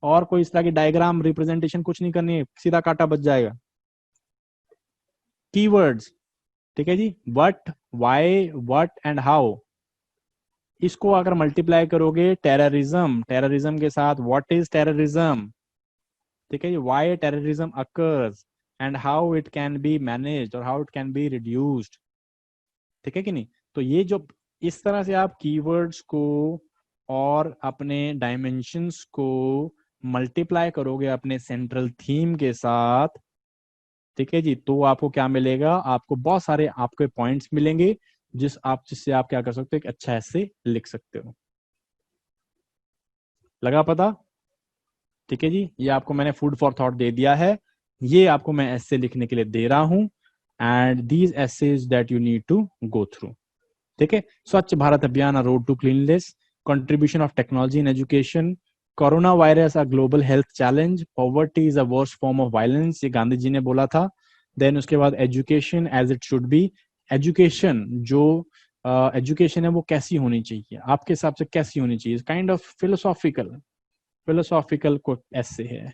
और कोई इस तरह की डायग्राम रिप्रेजेंटेशन कुछ नहीं करनी है, सीधा काटा बच जाएगा। कीवर्ड्स, ठीक है जी, what, why, what and how, इसको अगर मल्टीप्लाई करोगे टेररिज्म, टेररिज्म के साथ व्हाट इज टेररिज्म, ठीक है जी, why terrorism occurs and how it can be managed और how it can be reduced, ठीक है कि नहीं। तो ये जो इस तरह से आप कीवर्ड्स को और अपने डायमेंशंस को मल्टीप्लाई करोगे अपने सेंट्रल थीम के साथ, ठीक है जी, तो आपको क्या मिलेगा, आपको बहुत सारे आपके पॉइंट्स मिलेंगे, जिससे आप क्या कर सकते हो, एक अच्छा ऐसे लिख सकते हो। लगा पता, ठीक है जी। ये आपको मैंने फूड फॉर थॉट दे दिया है, ये आपको मैं ऐसे लिखने के लिए दे रहा हूं, and these essays that you need to go through, ठीक है। Swachh Bharat Abhiyan, road to cleanliness, contribution of technology in education, corona virus a global health challenge, poverty is a worst form of violence, ये गांधी जी ने बोला था। देन उसके बाद education as it should be, education जो education है वो कैसी होनी चाहिए, आपके हिसाब से कैसी होनी चाहिए, काइंड ऑफ फिलोसॉफिकल, फिलोसॉफिकल को ऐसे है।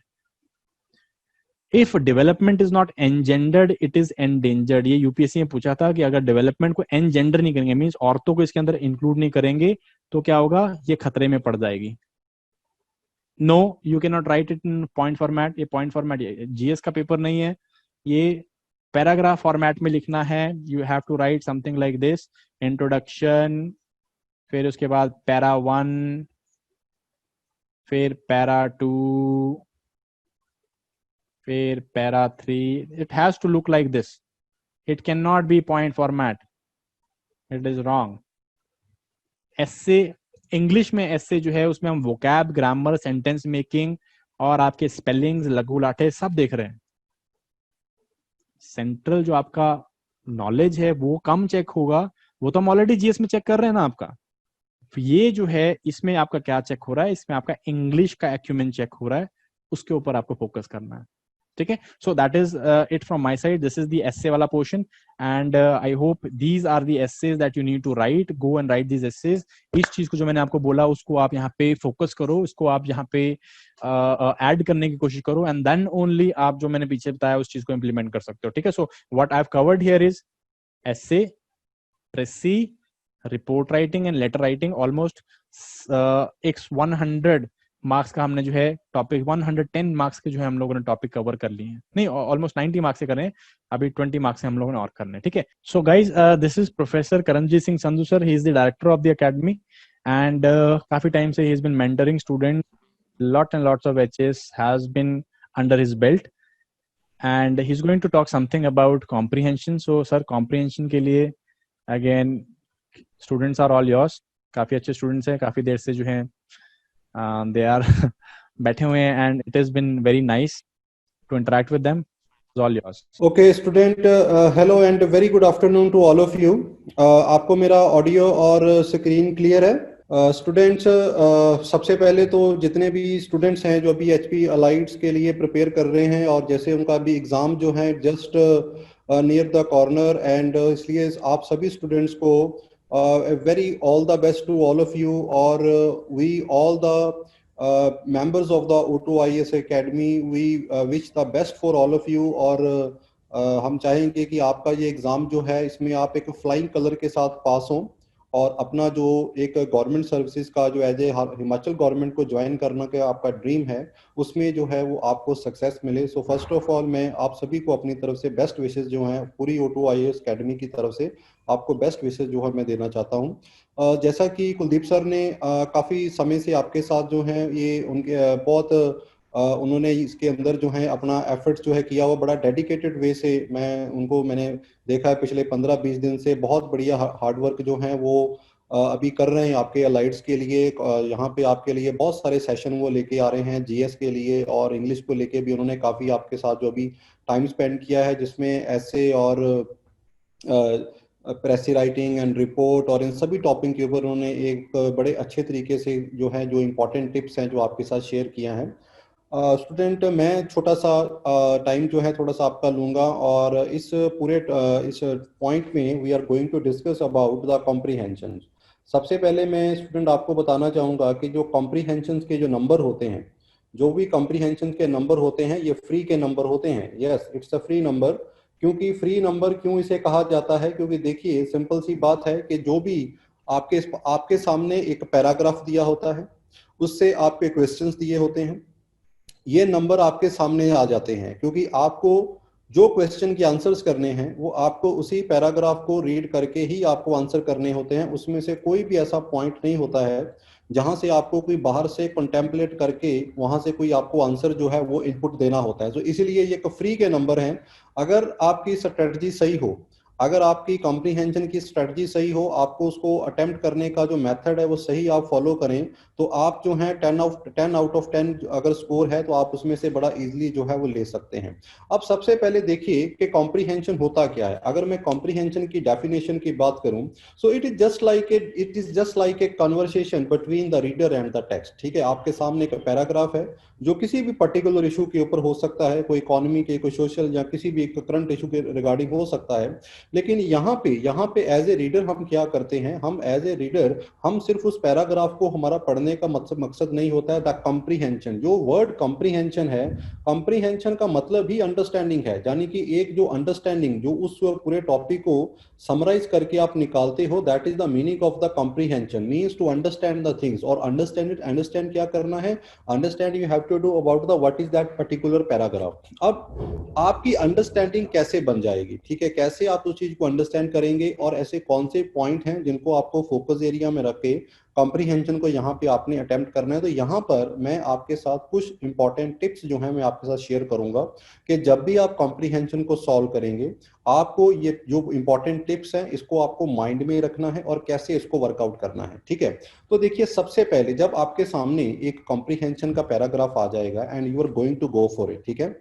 If development is not engendered it is endangered, ये यूपीएससी में पूछा था कि अगर डेवलपमेंट को एनजेंडर नहीं करेंगे, मींस औरतों को इसके अंदर इंक्लूड नहीं करेंगे, तो क्या होगा, ये खतरे में पड़ जाएगी। No, you can not write it in point format, ये पॉइंट फॉर्मेट जीएस का पेपर नहीं है, ये पैराग्राफ फॉर्मेट में लिखना है। You have to write something like this, introduction, फिर उसके बाद पैरा 1, फिर पैरा 2, फिर para 3, it has to look like this. It cannot be point format. It is wrong. ऐसे इंग्लिश में ऐसे जो है उसमें हम वोकैब, ग्रामर, सेंटेंस मेकिंग और आपके स्पेलिंग्स, लघु लाठे सब देख रहे हैं. सेंट्रल जो आपका नॉलेज है वो कम चेक होगा, वो तो हम ऑलरेडी जीएस में चेक कर रहे हैं ना आपका. ये जो है इसमें आपका क्या चेक हो रहा है, इसमें आपका इंग्लिश का एक्यूमेंट चेक हो रहा है, उसके ऊपर आपको फोकस करना है. ठीक है. So that is it from my side. This is the essay वाला portion and I hope these are the essays that you need to write. Go and write these essays. इस चीज को जो मैंने आपको बोला उसको आप यहाँ पे फोकस करो, इसको आप यहाँ पे ऐड करने की कोशिश करो एंड देन ओनली आप जो मैंने पीछे बताया उस चीज को इंप्लीमेंट कर सकते हो. ठीक है. So what I have covered here is essay, precis, report writing and letter writing. Almost 100 marks का हमने जो है टॉपिक, 110 मार्क्स के जो है हम लोगों ने टॉपिक कवर कर लिए हैं. नहीं, ऑलमोस्ट 90 मार्क्स से करें, अभी 20 मार्क्स से हम लोगों ने और करने. ठीक है. So guys, this is professor Karanjeet Singh Sandhu sir. He is the director of the academy and काफी टाइम से he has been mentoring student. lot and lots of HS has been under his belt and he's going to talk something about comprehension. So sir, comprehension के लिए again students are all yours. काफी अच्छे students हैं, काफी देर से जो हैं they are बैठे हुए हैं and it has been very nice to interact with them. It's all yours. Okay student, hello and very good afternoon to all of you. आपको मेरा ऑडियो और स्क्रीन क्लियर है? स्टूडेंट्स, सबसे पहले तो जितने भी स्टूडेंट्स हैं जो अभी एचपी अलाइड्स के लिए प्रिपेयर कर रहे हैं और जैसे उनका अभी एग्ज़ाम जो है just near the corner and इसलिए आप सभी स्टूडेंट्स को very all the best to all of you. और we all the members of the O2 IAS Academy, we wish the best for all of you. और हम चाहेंगे कि आपका ये एग्ज़ाम जो है इसमें आप एक फ्लाइंग कलर के साथ पास हों और अपना जो एक गवर्नमेंट सर्विसेज का जो एज ए हिमाचल गवर्नमेंट को ज्वाइन करना का आपका ड्रीम है उसमें जो है वो आपको सक्सेस मिले. सो फर्स्ट ऑफ ऑल मैं आप सभी को अपनी तरफ से बेस्ट विशेस जो हैं पूरी O2 IAS अकेडमी की तरफ से आपको बेस्ट विशेस जो है मैं देना चाहता हूं. जैसा कि कुलदीप सर ने काफ़ी समय से आपके साथ जो है ये उनके बहुत उन्होंने इसके अंदर जो है अपना एफर्ट्स जो है किया हुआ बड़ा डेडिकेटेड वे से मैंने देखा है पिछले 15-20 दिन से बहुत बढ़िया हार्ड वर्क जो है वो अभी कर रहे हैं आपके अलाइड्स के लिए. यहाँ पे आपके लिए बहुत सारे सेशन वो लेके आ रहे हैं जीएस के लिए और इंग्लिश को लेके भी उन्होंने काफ़ी आपके साथ जो अभी टाइम स्पेंड किया है जिसमें ऐसे और प्रेसी राइटिंग एंड रिपोर्ट और इन सभी टॉपिक के ऊपर उन्होंने एक बड़े अच्छे तरीके से जो है जो इम्पोर्टेंट टिप्स हैं जो आपके साथ शेयर किया है. स्टूडेंट, मैं छोटा सा टाइम जो है थोड़ा सा आपका लूँगा और इस पूरे इस पॉइंट में we are going to discuss about the comprehension. सबसे पहले मैं स्टूडेंट आपको बताना चाहूँगा कि जो कॉम्प्रीहेंशन के जो नंबर होते हैं, जो भी कॉम्प्रीहेंशन के नंबर होते हैं ये फ्री के नंबर होते हैं. Yes, it's a free number. क्योंकि फ्री नंबर क्यों इसे कहा जाता है? क्योंकि देखिए सिंपल सी बात है कि जो भी आपके सामने एक पैराग्राफ दिया होता है उससे आपके क्वेश्चंस दिए होते हैं, ये नंबर आपके सामने आ जाते हैं क्योंकि आपको जो क्वेश्चन के आंसर्स करने हैं वो आपको उसी पैराग्राफ को रीड करके ही आपको आंसर करने होते हैं. उसमें से कोई भी ऐसा पॉइंट नहीं होता है जहां से आपको कोई बाहर से कंटेम्पलेट करके वहां से कोई आपको आंसर जो है वो इनपुट देना होता है. तो इसीलिए ये फ्री के नंबर हैं. अगर आपकी स्ट्रेटजी सही हो, अगर आपकी कॉम्प्रीहेंशन की स्ट्रेटजी सही हो, आपको उसको अटेम्प्ट करने का जो मेथड है वो सही आप फॉलो करें तो आप जो है 10 आउट ऑफ 10 अगर स्कोर है तो आप उसमें से बड़ा इजीली जो है वो ले सकते हैं. अब सबसे पहले देखिए कि कॉम्प्रीहेंशन होता क्या है. अगर मैं कॉम्प्रीहेंशन की डेफिनेशन की बात करूं सो it is just like a conversation between the reader and the text. ठीक है, आपके सामने एक पैराग्राफ है जो किसी भी पर्टिकुलर इशू के ऊपर हो सकता है, कोई इकोनॉमी के, कोई सोशल या किसी भी करंट इशू के रिगार्डिंग हो सकता है. लेकिन यहाँ पे एज ए रीडर हम क्या करते हैं, हम एज ए रीडर हम सिर्फ उस पैराग्राफ को हमारा पढ़ने का मकसद नहीं होता है. द कॉम्प्रीहेंशन, जो वर्ड कॉम्प्रीहेंशन है, कॉम्प्रीहेंशन का मतलब ही अंडरस्टैंडिंग है. यानी कि एक जो अंडरस्टैंडिंग जो उस पूरे टॉपिक को समराइज करके आप निकालते हो, that is the meaning of the comprehension. Means to understand the things. और अंडरस्टैंड क्या करना है? Understand you have to do about the what is that particular paragraph. अब आपकी अंडरस्टैंडिंग कैसे बन जाएगी? ठीक है, कैसे आप उस चीज को अंडरस्टैंड करेंगे और ऐसे कौन से पॉइंट हैं जिनको आपको फोकस एरिया में रख के कॉम्प्रिहेंशन को यहाँ पे आपने अटेम्प्ट करना है। तो यहाँ पर मैं आपके साथ कुछ इंपॉर्टेंट टिप्स जो है मैं आपके साथ शेयर करूंगा कि जब भी आप कॉम्प्रिहेंशन को सॉल्व करेंगे आपको ये जो इंपॉर्टेंट टिप्स हैं इसको आपको माइंड में रखना है और कैसे इसको वर्कआउट करना है, ठीक है। तो देखिए, सबसे पहले जब आपके सामने एक कॉम्प्रिहेंशन का पैराग्राफ आ जाएगा and you are going to go for it, ठीक है,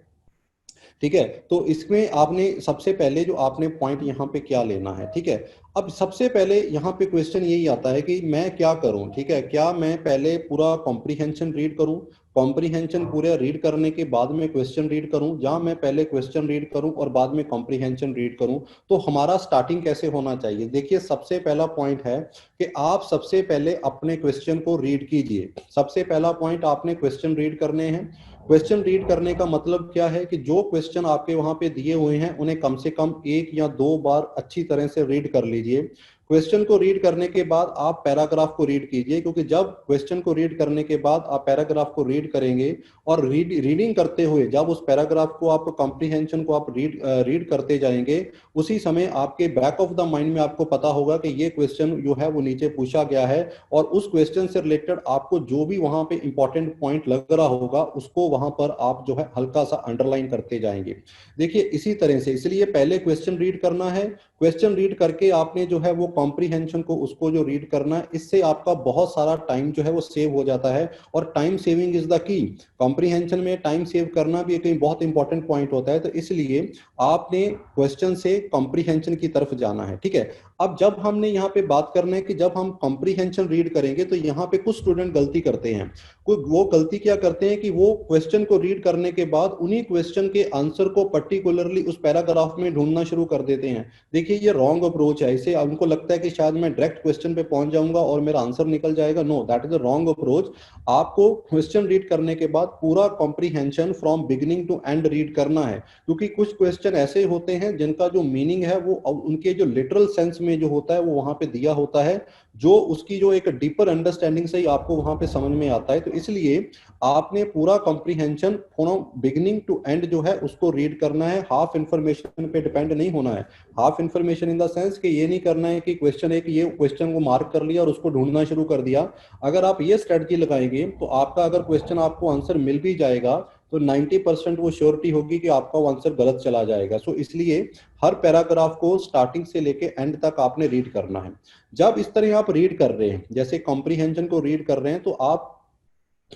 ठीक है, तो इसमें आपने सबसे पहले जो आपने पॉइंट यहाँ पे क्या लेना है, ठीक है। अब सबसे पहले यहाँ पे क्वेश्चन यही आता है कि मैं क्या करूं, ठीक है, क्या मैं पहले पूरा कॉम्प्रिहेंशन रीड करूं, कॉम्प्रिहेंशन पूरा रीड करने के बाद में क्वेश्चन रीड करूं, या मैं पहले क्वेश्चन रीड करूं और बाद में कॉम्प्रिहेंशन रीड करूं। तो हमारा स्टार्टिंग कैसे होना चाहिए, देखिए सबसे पहला पॉइंट है कि आप सबसे पहले अपने क्वेश्चन को रीड कीजिए। सबसे पहला पॉइंट, आपने क्वेश्चन रीड करने हैं। क्वेश्चन रीड करने का मतलब क्या है कि जो क्वेश्चन आपके वहां पे दिए हुए हैं उन्हें कम से कम 1 या 2 बार अच्छी तरह से रीड कर लीजिए। क्वेश्चन को रीड करने के बाद आप पैराग्राफ को रीड कीजिए, क्योंकि जब क्वेश्चन को रीड करने के बाद आप पैराग्राफ को रीड करेंगे और रीडिंग करते हुए जब उस पैराग्राफ को आप कॉम्प्रिहेंशन को आप रीड करते जाएंगे, उसी समय आपके बैक ऑफ द माइंड में आपको पता होगा कि ये क्वेश्चन जो है वो नीचे पूछा गया है और उस क्वेश्चन से रिलेटेड आपको जो भी वहां पे इंपॉर्टेंट पॉइंट लग रहा होगा उसको वहां पर आप जो है हल्का सा अंडरलाइन करते जाएंगे। देखिए इसी तरह से, इसलिए पहले क्वेश्चन रीड करना है, क्वेश्चन रीड करके आपने जो है वो कॉम्प्रिहेंशन को उसको जो रीड करना है, इससे आपका बहुत सारा टाइम जो है वो सेव हो जाता है और time saving is the key. Comprehension में टाइम सेव करना भी एक बहुत इंपॉर्टेंट पॉइंट होता है, तो इसलिए आपने क्वेश्चन से कॉम्प्रिहेंशन की तरफ जाना है, ठीक है। अब जब हमने यहाँ पे बात करना है कि जब हम कॉम्प्रिहेंशन रीड करेंगे तो यहाँ पे कुछ स्टूडेंट गलती करते हैं। कोई वो गलती क्या करते हैं कि वो क्वेश्चन को रीड करने के बाद उन्हीं क्वेश्चन के आंसर को पर्टिकुलरली उस पैराग्राफ में ढूंढना शुरू कर देते हैं। देखिए ये रॉन्ग अप्रोच है, इसे उनको लगता है कि शायद मैं डायरेक्ट क्वेश्चन पे पहुंच जाऊंगा और मेरा आंसर निकल जाएगा। No, that is a wrong approach. आपको क्वेश्चन रीड करने के बाद पूरा comprehension from beginning to end read करना है, क्योंकि कुछ क्वेश्चन ऐसे होते हैं जिनका जो मीनिंग है वो उनके जो लिटरल सेंस में जो होता है वो वहां पे दिया होता है, जो उसकी जो एक डीपर अंडरस्टैंडिंग से ही आपको वहां पे समझ में आता है। तो इसलिए आपने पूरा comprehension from beginning to end जो है उसको रीड करना है। हाफ इंफॉर्मेशन पे डिपेंड नहीं होना है। Half information in the sense कि ये नहीं करना है कि क्वेश्चन एक ये क्वेश्चन को मार्क कर लिया और उसको ढूंढना शुरू कर दिया। अगर आप ये स्ट्रेटजी लगाएंगे तो आपका अगर क्वेश्चन आपको आंसर मिल भी जाएगा तो 90% वो श्योरिटी होगी कि आपका वो आंसर गलत चला जाएगा। सो इसलिए हर पैराग्राफ को स्टार्टिंग से लेके एंड तक आपने रीड करना है। जब इस तरह आप रीड कर रहे हैं, जैसे कॉम्प्रिहेंशन को रीड कर रहे हैं, तो आप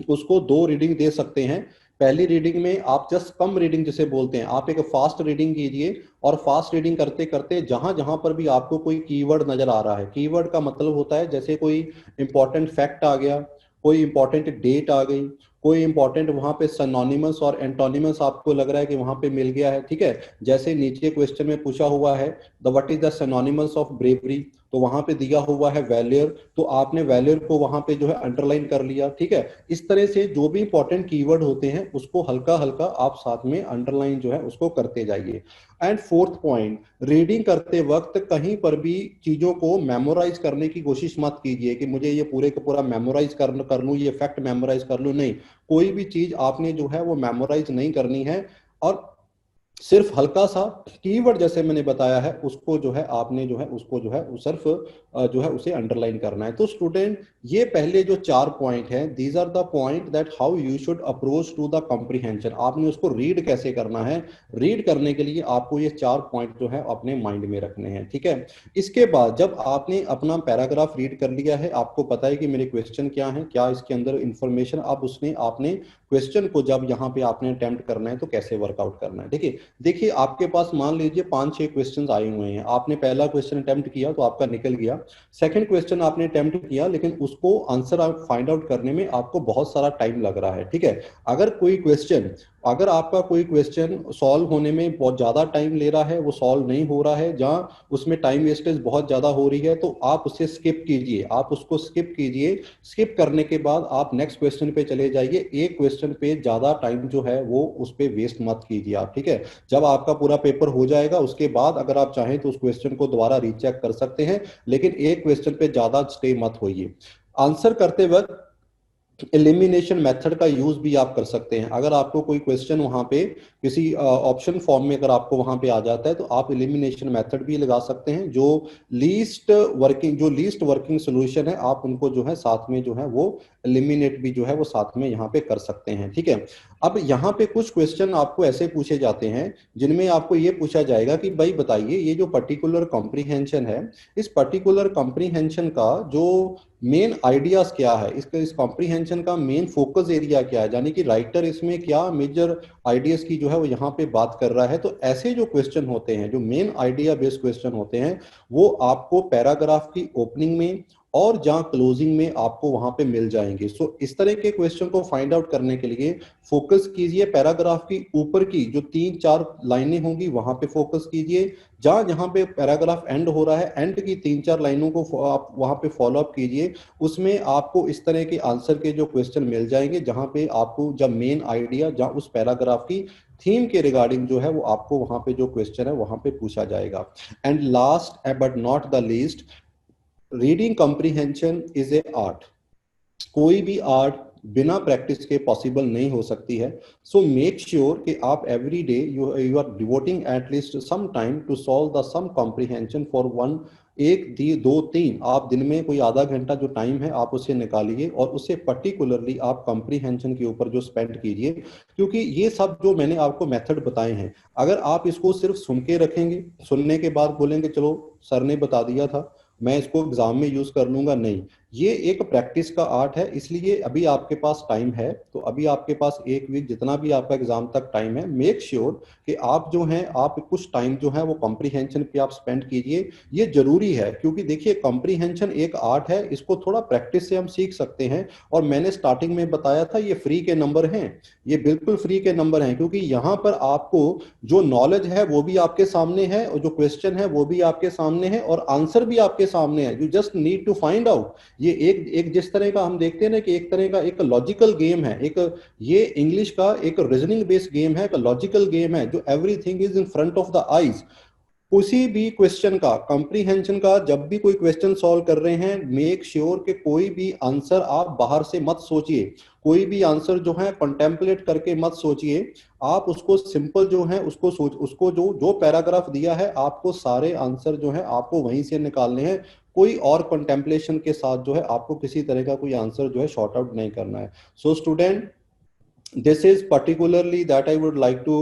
उसको 2 रीडिंग दे सकते हैं। पहली रीडिंग में आप जस्ट कम रीडिंग जिसे बोलते हैं, आप एक फास्ट रीडिंग कीजिए और फास्ट रीडिंग करते करते जहां जहां पर भी आपको कोई कीवर्ड नजर आ रहा है, कीवर्ड का मतलब होता है जैसे कोई इंपॉर्टेंट फैक्ट आ गया, कोई इंपॉर्टेंट डेट आ गई, कोई इंपॉर्टेंट वहां पे सिनोनिमस और एंटोनिमस आपको लग रहा है कि वहां पे मिल गया है, ठीक है। जैसे नीचे क्वेश्चन में पूछा हुआ है the what is the synonymous of bravery, तो वहां पे दिया हुआ है वैलियर, तो आपने वैलियर को वहां पे जो है अंडरलाइन कर लिया, ठीक है। इस तरह से जो भी इंपॉर्टेंट कीवर्ड होते हैं उसको हल्का हल्का आप साथ में अंडरलाइन जो है उसको करते जाइए। एंड फोर्थ पॉइंट, रीडिंग करते वक्त कहीं पर भी चीजों को मेमोराइज करने की कोशिश मत कीजिए कि मुझे ये पूरे का पूरा मेमोराइज कर लूं, ये फैक्ट मेमोराइज कर लूं, नहीं। कोई भी चीज आपने जो है वो मेमोराइज नहीं करनी है और सिर्फ हल्का सा कीवर्ड जैसे मैंने बताया है उसको जो है आपने जो है उसको जो है सिर्फ जो है उसे अंडरलाइन करना है। तो स्टूडेंट, ये पहले जो 4 पॉइंट हैं, these are the point that how you should approach to the comprehension. आपने उसको रीड कैसे करना है, रीड करने के लिए आपको ये 4 पॉइंट जो है अपने माइंड में रखने हैं, ठीक है। इसके बाद जब आपने अपना पैराग्राफ रीड कर लिया है, आपको पता है कि मेरे क्वेश्चन क्या है, क्या इसके अंदर इंफॉर्मेशन, अब उसने आपने क्वेश्चन को जब यहाँ पे आपने अटेम्प्ट करना है तो कैसे वर्कआउट करना है। देखिए आपके पास मान लीजिए 5-6 क्वेश्चंस आए हुए हैं, आपने पहला क्वेश्चन अटेम्प्ट किया तो आपका निकल गया, सेकंड क्वेश्चन आपने अटेम्प्ट किया लेकिन उसको आंसर आप फाइंड आउट करने में आपको बहुत सारा टाइम लग रहा है, ठीक है। अगर आपका कोई क्वेश्चन सॉल्व होने में बहुत ज्यादा टाइम ले रहा है, वो सॉल्व नहीं हो रहा है, जहां उसमें टाइम वेस्टेज बहुत ज्यादा हो रही है, तो आप उसे स्किप कीजिए, आप उसको स्किप कीजिए। स्किप करने के बाद आप नेक्स्ट क्वेश्चन पे चले जाइए। एक क्वेश्चन पे ज्यादा टाइम जो है वो उस पे वेस्ट मत कीजिए आप, ठीक है। जब आपका पूरा पेपर हो जाएगा उसके बाद अगर आप चाहें तो उस क्वेश्चन को दोबारा रीचेक कर सकते हैं, लेकिन एक क्वेश्चन पे ज्यादा स्टे मत होइए। आंसर करते वक्त एलिमिनेशन मेथड का यूज भी आप कर सकते हैं। अगर आपको कोई क्वेश्चन वहां पे किसी ऑप्शन फॉर्म में अगर आपको वहां पे आ जाता है तो आप एलिमिनेशन मेथड भी लगा सकते हैं। जो लीस्ट वर्किंग सोल्यूशन है आप उनको जो है साथ में जो है वो एलिमिनेट भी जो है वो साथ में यहाँ पे कर सकते हैं, ठीक है। अब यहाँ पे कुछ क्वेश्चन आपको ऐसे पूछे जाते हैं जिनमें आपको ये पूछा जाएगा कि भाई बताइए ये जो पर्टिकुलर कॉम्प्रीहेंशन है, इस पर्टिकुलर कॉम्प्रीहेंशन का जो मेन आइडियाज क्या है, इसका इस कॉम्प्रीहेंशन का मेन फोकस एरिया क्या है, यानी कि राइटर इसमें क्या मेजर आइडियाज की जो है वो यहाँ पे बात कर रहा है। तो ऐसे जो क्वेश्चन होते हैं, जो मेन आइडिया बेस्ड क्वेश्चन होते हैं, वो आपको पैराग्राफ की ओपनिंग में और जहां क्लोजिंग में आपको वहां पे मिल जाएंगे। सो इस तरह के क्वेश्चन को फाइंड आउट करने के लिए फोकस कीजिए पैराग्राफ की ऊपर की जो 3-4 लाइनें होंगी वहां पे फोकस कीजिए। जहां जहां पे पैराग्राफ एंड हो रहा है, एंड की 3-4 लाइनों को आप वहां पे फॉलो अप कीजिए। उसमें आपको इस तरह के आंसर के जो क्वेश्चन मिल जाएंगे जहां पे आपको जब मेन आइडिया जहां उस पैराग्राफ की थीम के रिगार्डिंग जो है वो आपको वहां पे जो क्वेश्चन है वहां पे पूछा जाएगा। And last but not the least, reading comprehension is a art. कोई भी आर्ट बिना प्रैक्टिस के पॉसिबल नहीं हो सकती है। सो मेक श्योर कि आप every day you are devoting at least some time to solve the some comprehension for one, एक दी दो तीन, आप दिन में कोई आधा घंटा जो टाइम है आप उसे निकालिए और उसे पर्टिकुलरली आप कॉम्प्रीहेंशन के ऊपर जो स्पेंड कीजिए। क्योंकि ये सब जो मैंने आपको मेथड बताए हैं, अगर आप इसको सिर्फ सुन के रखेंगे, सुनने के बाद बोलेंगे चलो सर ने बता दिया था मैं इसको एग्जाम में यूज कर लूंगा, नहीं, ये एक प्रैक्टिस का आर्ट है। इसलिए अभी आपके पास टाइम है, तो अभी आपके पास एक वीक जितना भी आपका एग्जाम तक टाइम है, मेक श्योर कि आप जो हैं आप कुछ टाइम जो है वो कॉम्प्रीहेंशन पे आप स्पेंड कीजिए। ये जरूरी है क्योंकि देखिए कॉम्प्रीहेंशन एक आर्ट है, इसको थोड़ा प्रैक्टिस से हम सीख सकते हैं। और मैंने स्टार्टिंग में बताया था ये फ्री के नंबर हैं, ये बिल्कुल फ्री के नंबर हैं, क्योंकि यहाँ पर आपको जो नॉलेज है वो भी आपके सामने है और जो क्वेश्चन है वो भी आपके सामने है और आंसर भी आपके सामने है। You just need to find out. ये एक एक जिस तरह का हम देखते हैं ना कि एक तरह का एक लॉजिकल गेम है, एक ये इंग्लिश का एक रीजनिंग बेस्ड गेम है, एक लॉजिकल गेम है, जो everything is in front of the eyes. किसी भी क्वेश्चन का कॉम्प्रीहेंशन का जब भी कोई क्वेश्चन सॉल्व कर रहे हैं, मेक श्योर कि कोई भी आंसर आप बाहर से मत सोचिए, कोई भी आंसर जो है कंटेम्पलेट करके मत सोचिए। आप उसको सिंपल जो है उसको सोच, उसको जो जो पैराग्राफ दिया है आपको सारे आंसर जो है आपको वहीं से निकालने हैं। कोई और कंटेम्पलेशन के साथ जो है आपको किसी तरह का कोई आंसर जो है शॉर्ट आउट नहीं करना है। So student, this is particularly that I would like to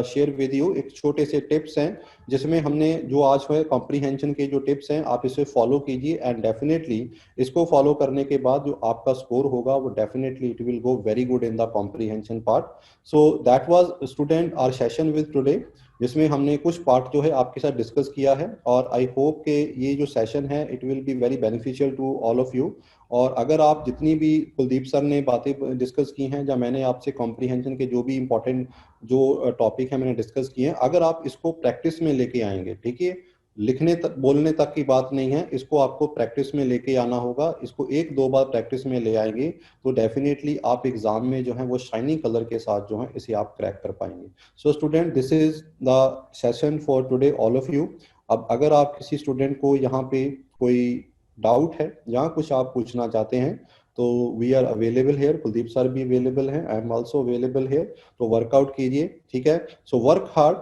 share with you. एक छोटे से टिप्स हैं जिसमें हमने जो आज है कॉम्प्रीहेंशन के जो टिप्स हैं आप इसे फॉलो कीजिए एंड डेफिनेटली इसको फॉलो करने के बाद जो आपका स्कोर होगा वो definitely it will go very good in the comprehension part. So that was student our session with today, जिसमें हमने कुछ पार्ट जो है आपके साथ डिस्कस किया है और आई होप के ये जो सेशन है it will be very beneficial to all of you. और अगर आप जितनी भी कुलदीप सर ने बातें डिस्कस की हैं या मैंने आपसे कॉम्प्रीहेंशन के जो भी इंपॉर्टेंट जो टॉपिक है मैंने डिस्कस किए हैं, अगर आप इसको प्रैक्टिस में लेके आएंगे, ठीक है, लिखने तक बोलने तक की बात नहीं है, इसको आपको प्रैक्टिस में लेके आना होगा। इसको एक दो बार प्रैक्टिस में ले आएंगे तो डेफिनेटली आप एग्जाम में जो है वो शाइनिंग कलर के साथ जो है इसे आप क्रैक कर पाएंगे। सो student, this is the session for today all of you. अब अगर आप किसी स्टूडेंट को यहाँ पे कोई डाउट है या कुछ आप पूछना चाहते हैं तो we are available here, Kuldeep sir भी अवेलेबल हैं, I am also available here. तो वर्कआउट कीजिए, ठीक है। So work hard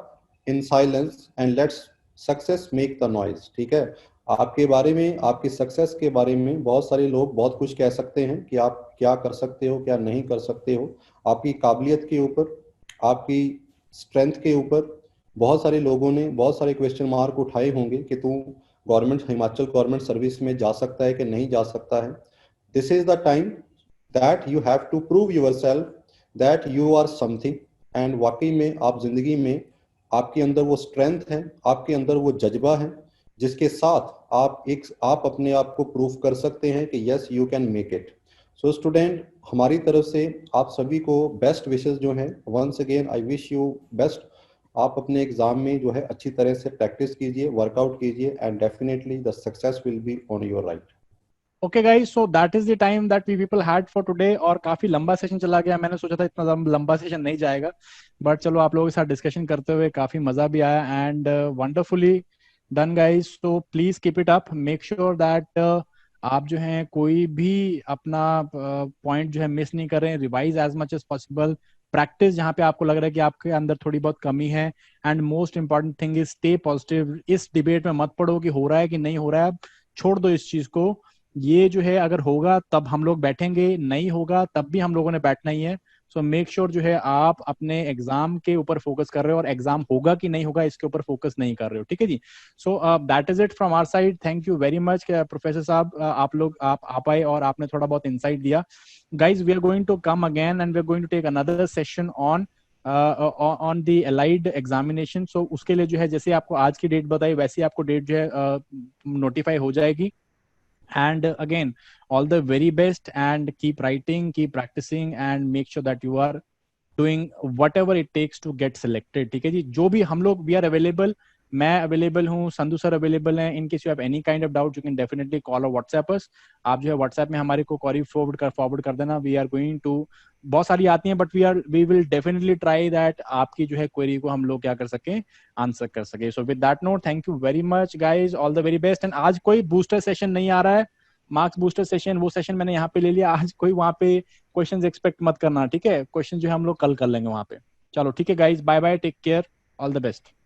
in silence and let's success make the noise, ठीक है। आपके बारे में, आपकी सक्सेस के बारे में बहुत सारे लोग बहुत कुछ कह सकते हैं कि आप क्या कर सकते हो क्या नहीं कर सकते हो। आपकी काबिलियत के ऊपर, आपकी स्ट्रेंथ के ऊपर बहुत सारे लोगों ने बहुत सारे क्वेश्चन मार्क उठाए होंगे कि तू गवर्नमेंट, हिमाचल गवर्नमेंट सर्विस में जा सकता है कि नहीं जा सकता है। This is the time that you have to prove yourself that you are something. And वाकई में आप जिंदगी में आपके अंदर वो स्ट्रेंथ है, आपके अंदर वो जज्बा है जिसके साथ आप अपने आप को प्रूव कर सकते हैं कि yes you can make it. So student, हमारी तरफ से आप सभी को बेस्ट विशेस जो हैं, once again I wish you best. आप अपने एग्जाम में जो है अच्छी तरह से प्रैक्टिस कीजिए, वर्कआउट कीजिए and definitely the success will be on your right. Okay guys, so that is the time that we people had for today. और काफी लंबा सेशन चला गया, मैंने सोचा था इतना लंबा सेशन नहीं जाएगा, बट चलो आप लोगों के साथ डिस्कशन करते हुए काफी मजा भी आया and wonderfully done guys. So please keep it up, make sure that आप जो है कोई भी अपना पॉइंट जो है मिस नहीं कर रहे हैं, revise as much as possible, practice जहाँ पे आपको लग रहा है कि आपके अंदर थोड़ी बहुत कमी है, and most important thing is stay positive. इस डिबेट में मत पड़ो कि हो रहा है कि नहीं हो रहा है, छोड़ दो इस चीज को। ये जो है अगर होगा तब हम लोग बैठेंगे, नहीं होगा तब भी हम लोगों ने बैठना ही है। सो मेक श्योर जो है आप अपने एग्जाम के ऊपर फोकस कर रहे हो, और एग्जाम होगा कि नहीं होगा इसके ऊपर फोकस नहीं कर रहे हो, ठीक है जी। So that is it from our side. Thank you very much professor साहब, आप लोग आप आए और आपने थोड़ा बहुत इंसाइट दिया। guys, we are going to come again and we are going to take another session on the allied examination. So उसके लिए जो है जैसे आपको आज की डेट बताई वैसे आपको डेट जो है नोटिफाई हो जाएगी। and again, all the very best, and keep writing, keep practicing, and make sure that you are doing whatever it takes to get selected, ठीक है जी। जो भी हम लोग, वी आर अवेलेबल, मैं अवेलेबल हूँ, संधू सर अवेलेबल हैं। In case you have any kind of doubt you can definitely call और व्हाट्सएप अस। आप जो है व्हाट्सएप में हमारे को क्वेरी फॉरवर्ड कर देना। वी आर गोइंग टू, बहुत सारी आती हैं but we will definitely try that आपकी जो है क्वेरी को हम लोग क्या कर सके, आंसर कर सके। So with that note, thank you very much guys, all the very best. And आज कोई बूस्टर सेशन नहीं आ रहा है, मार्क्स बूस्टर सेशन, वो सेशन मैंने यहाँ पे ले लिया। आज कोई वहाँ पे क्वेश्चंस एक्सपेक्ट मत करना, ठीक है। क्वेश्चन जो है हम लोग कल कर लेंगे वहां पे। चलो ठीक है guys, bye bye, take care, all the best.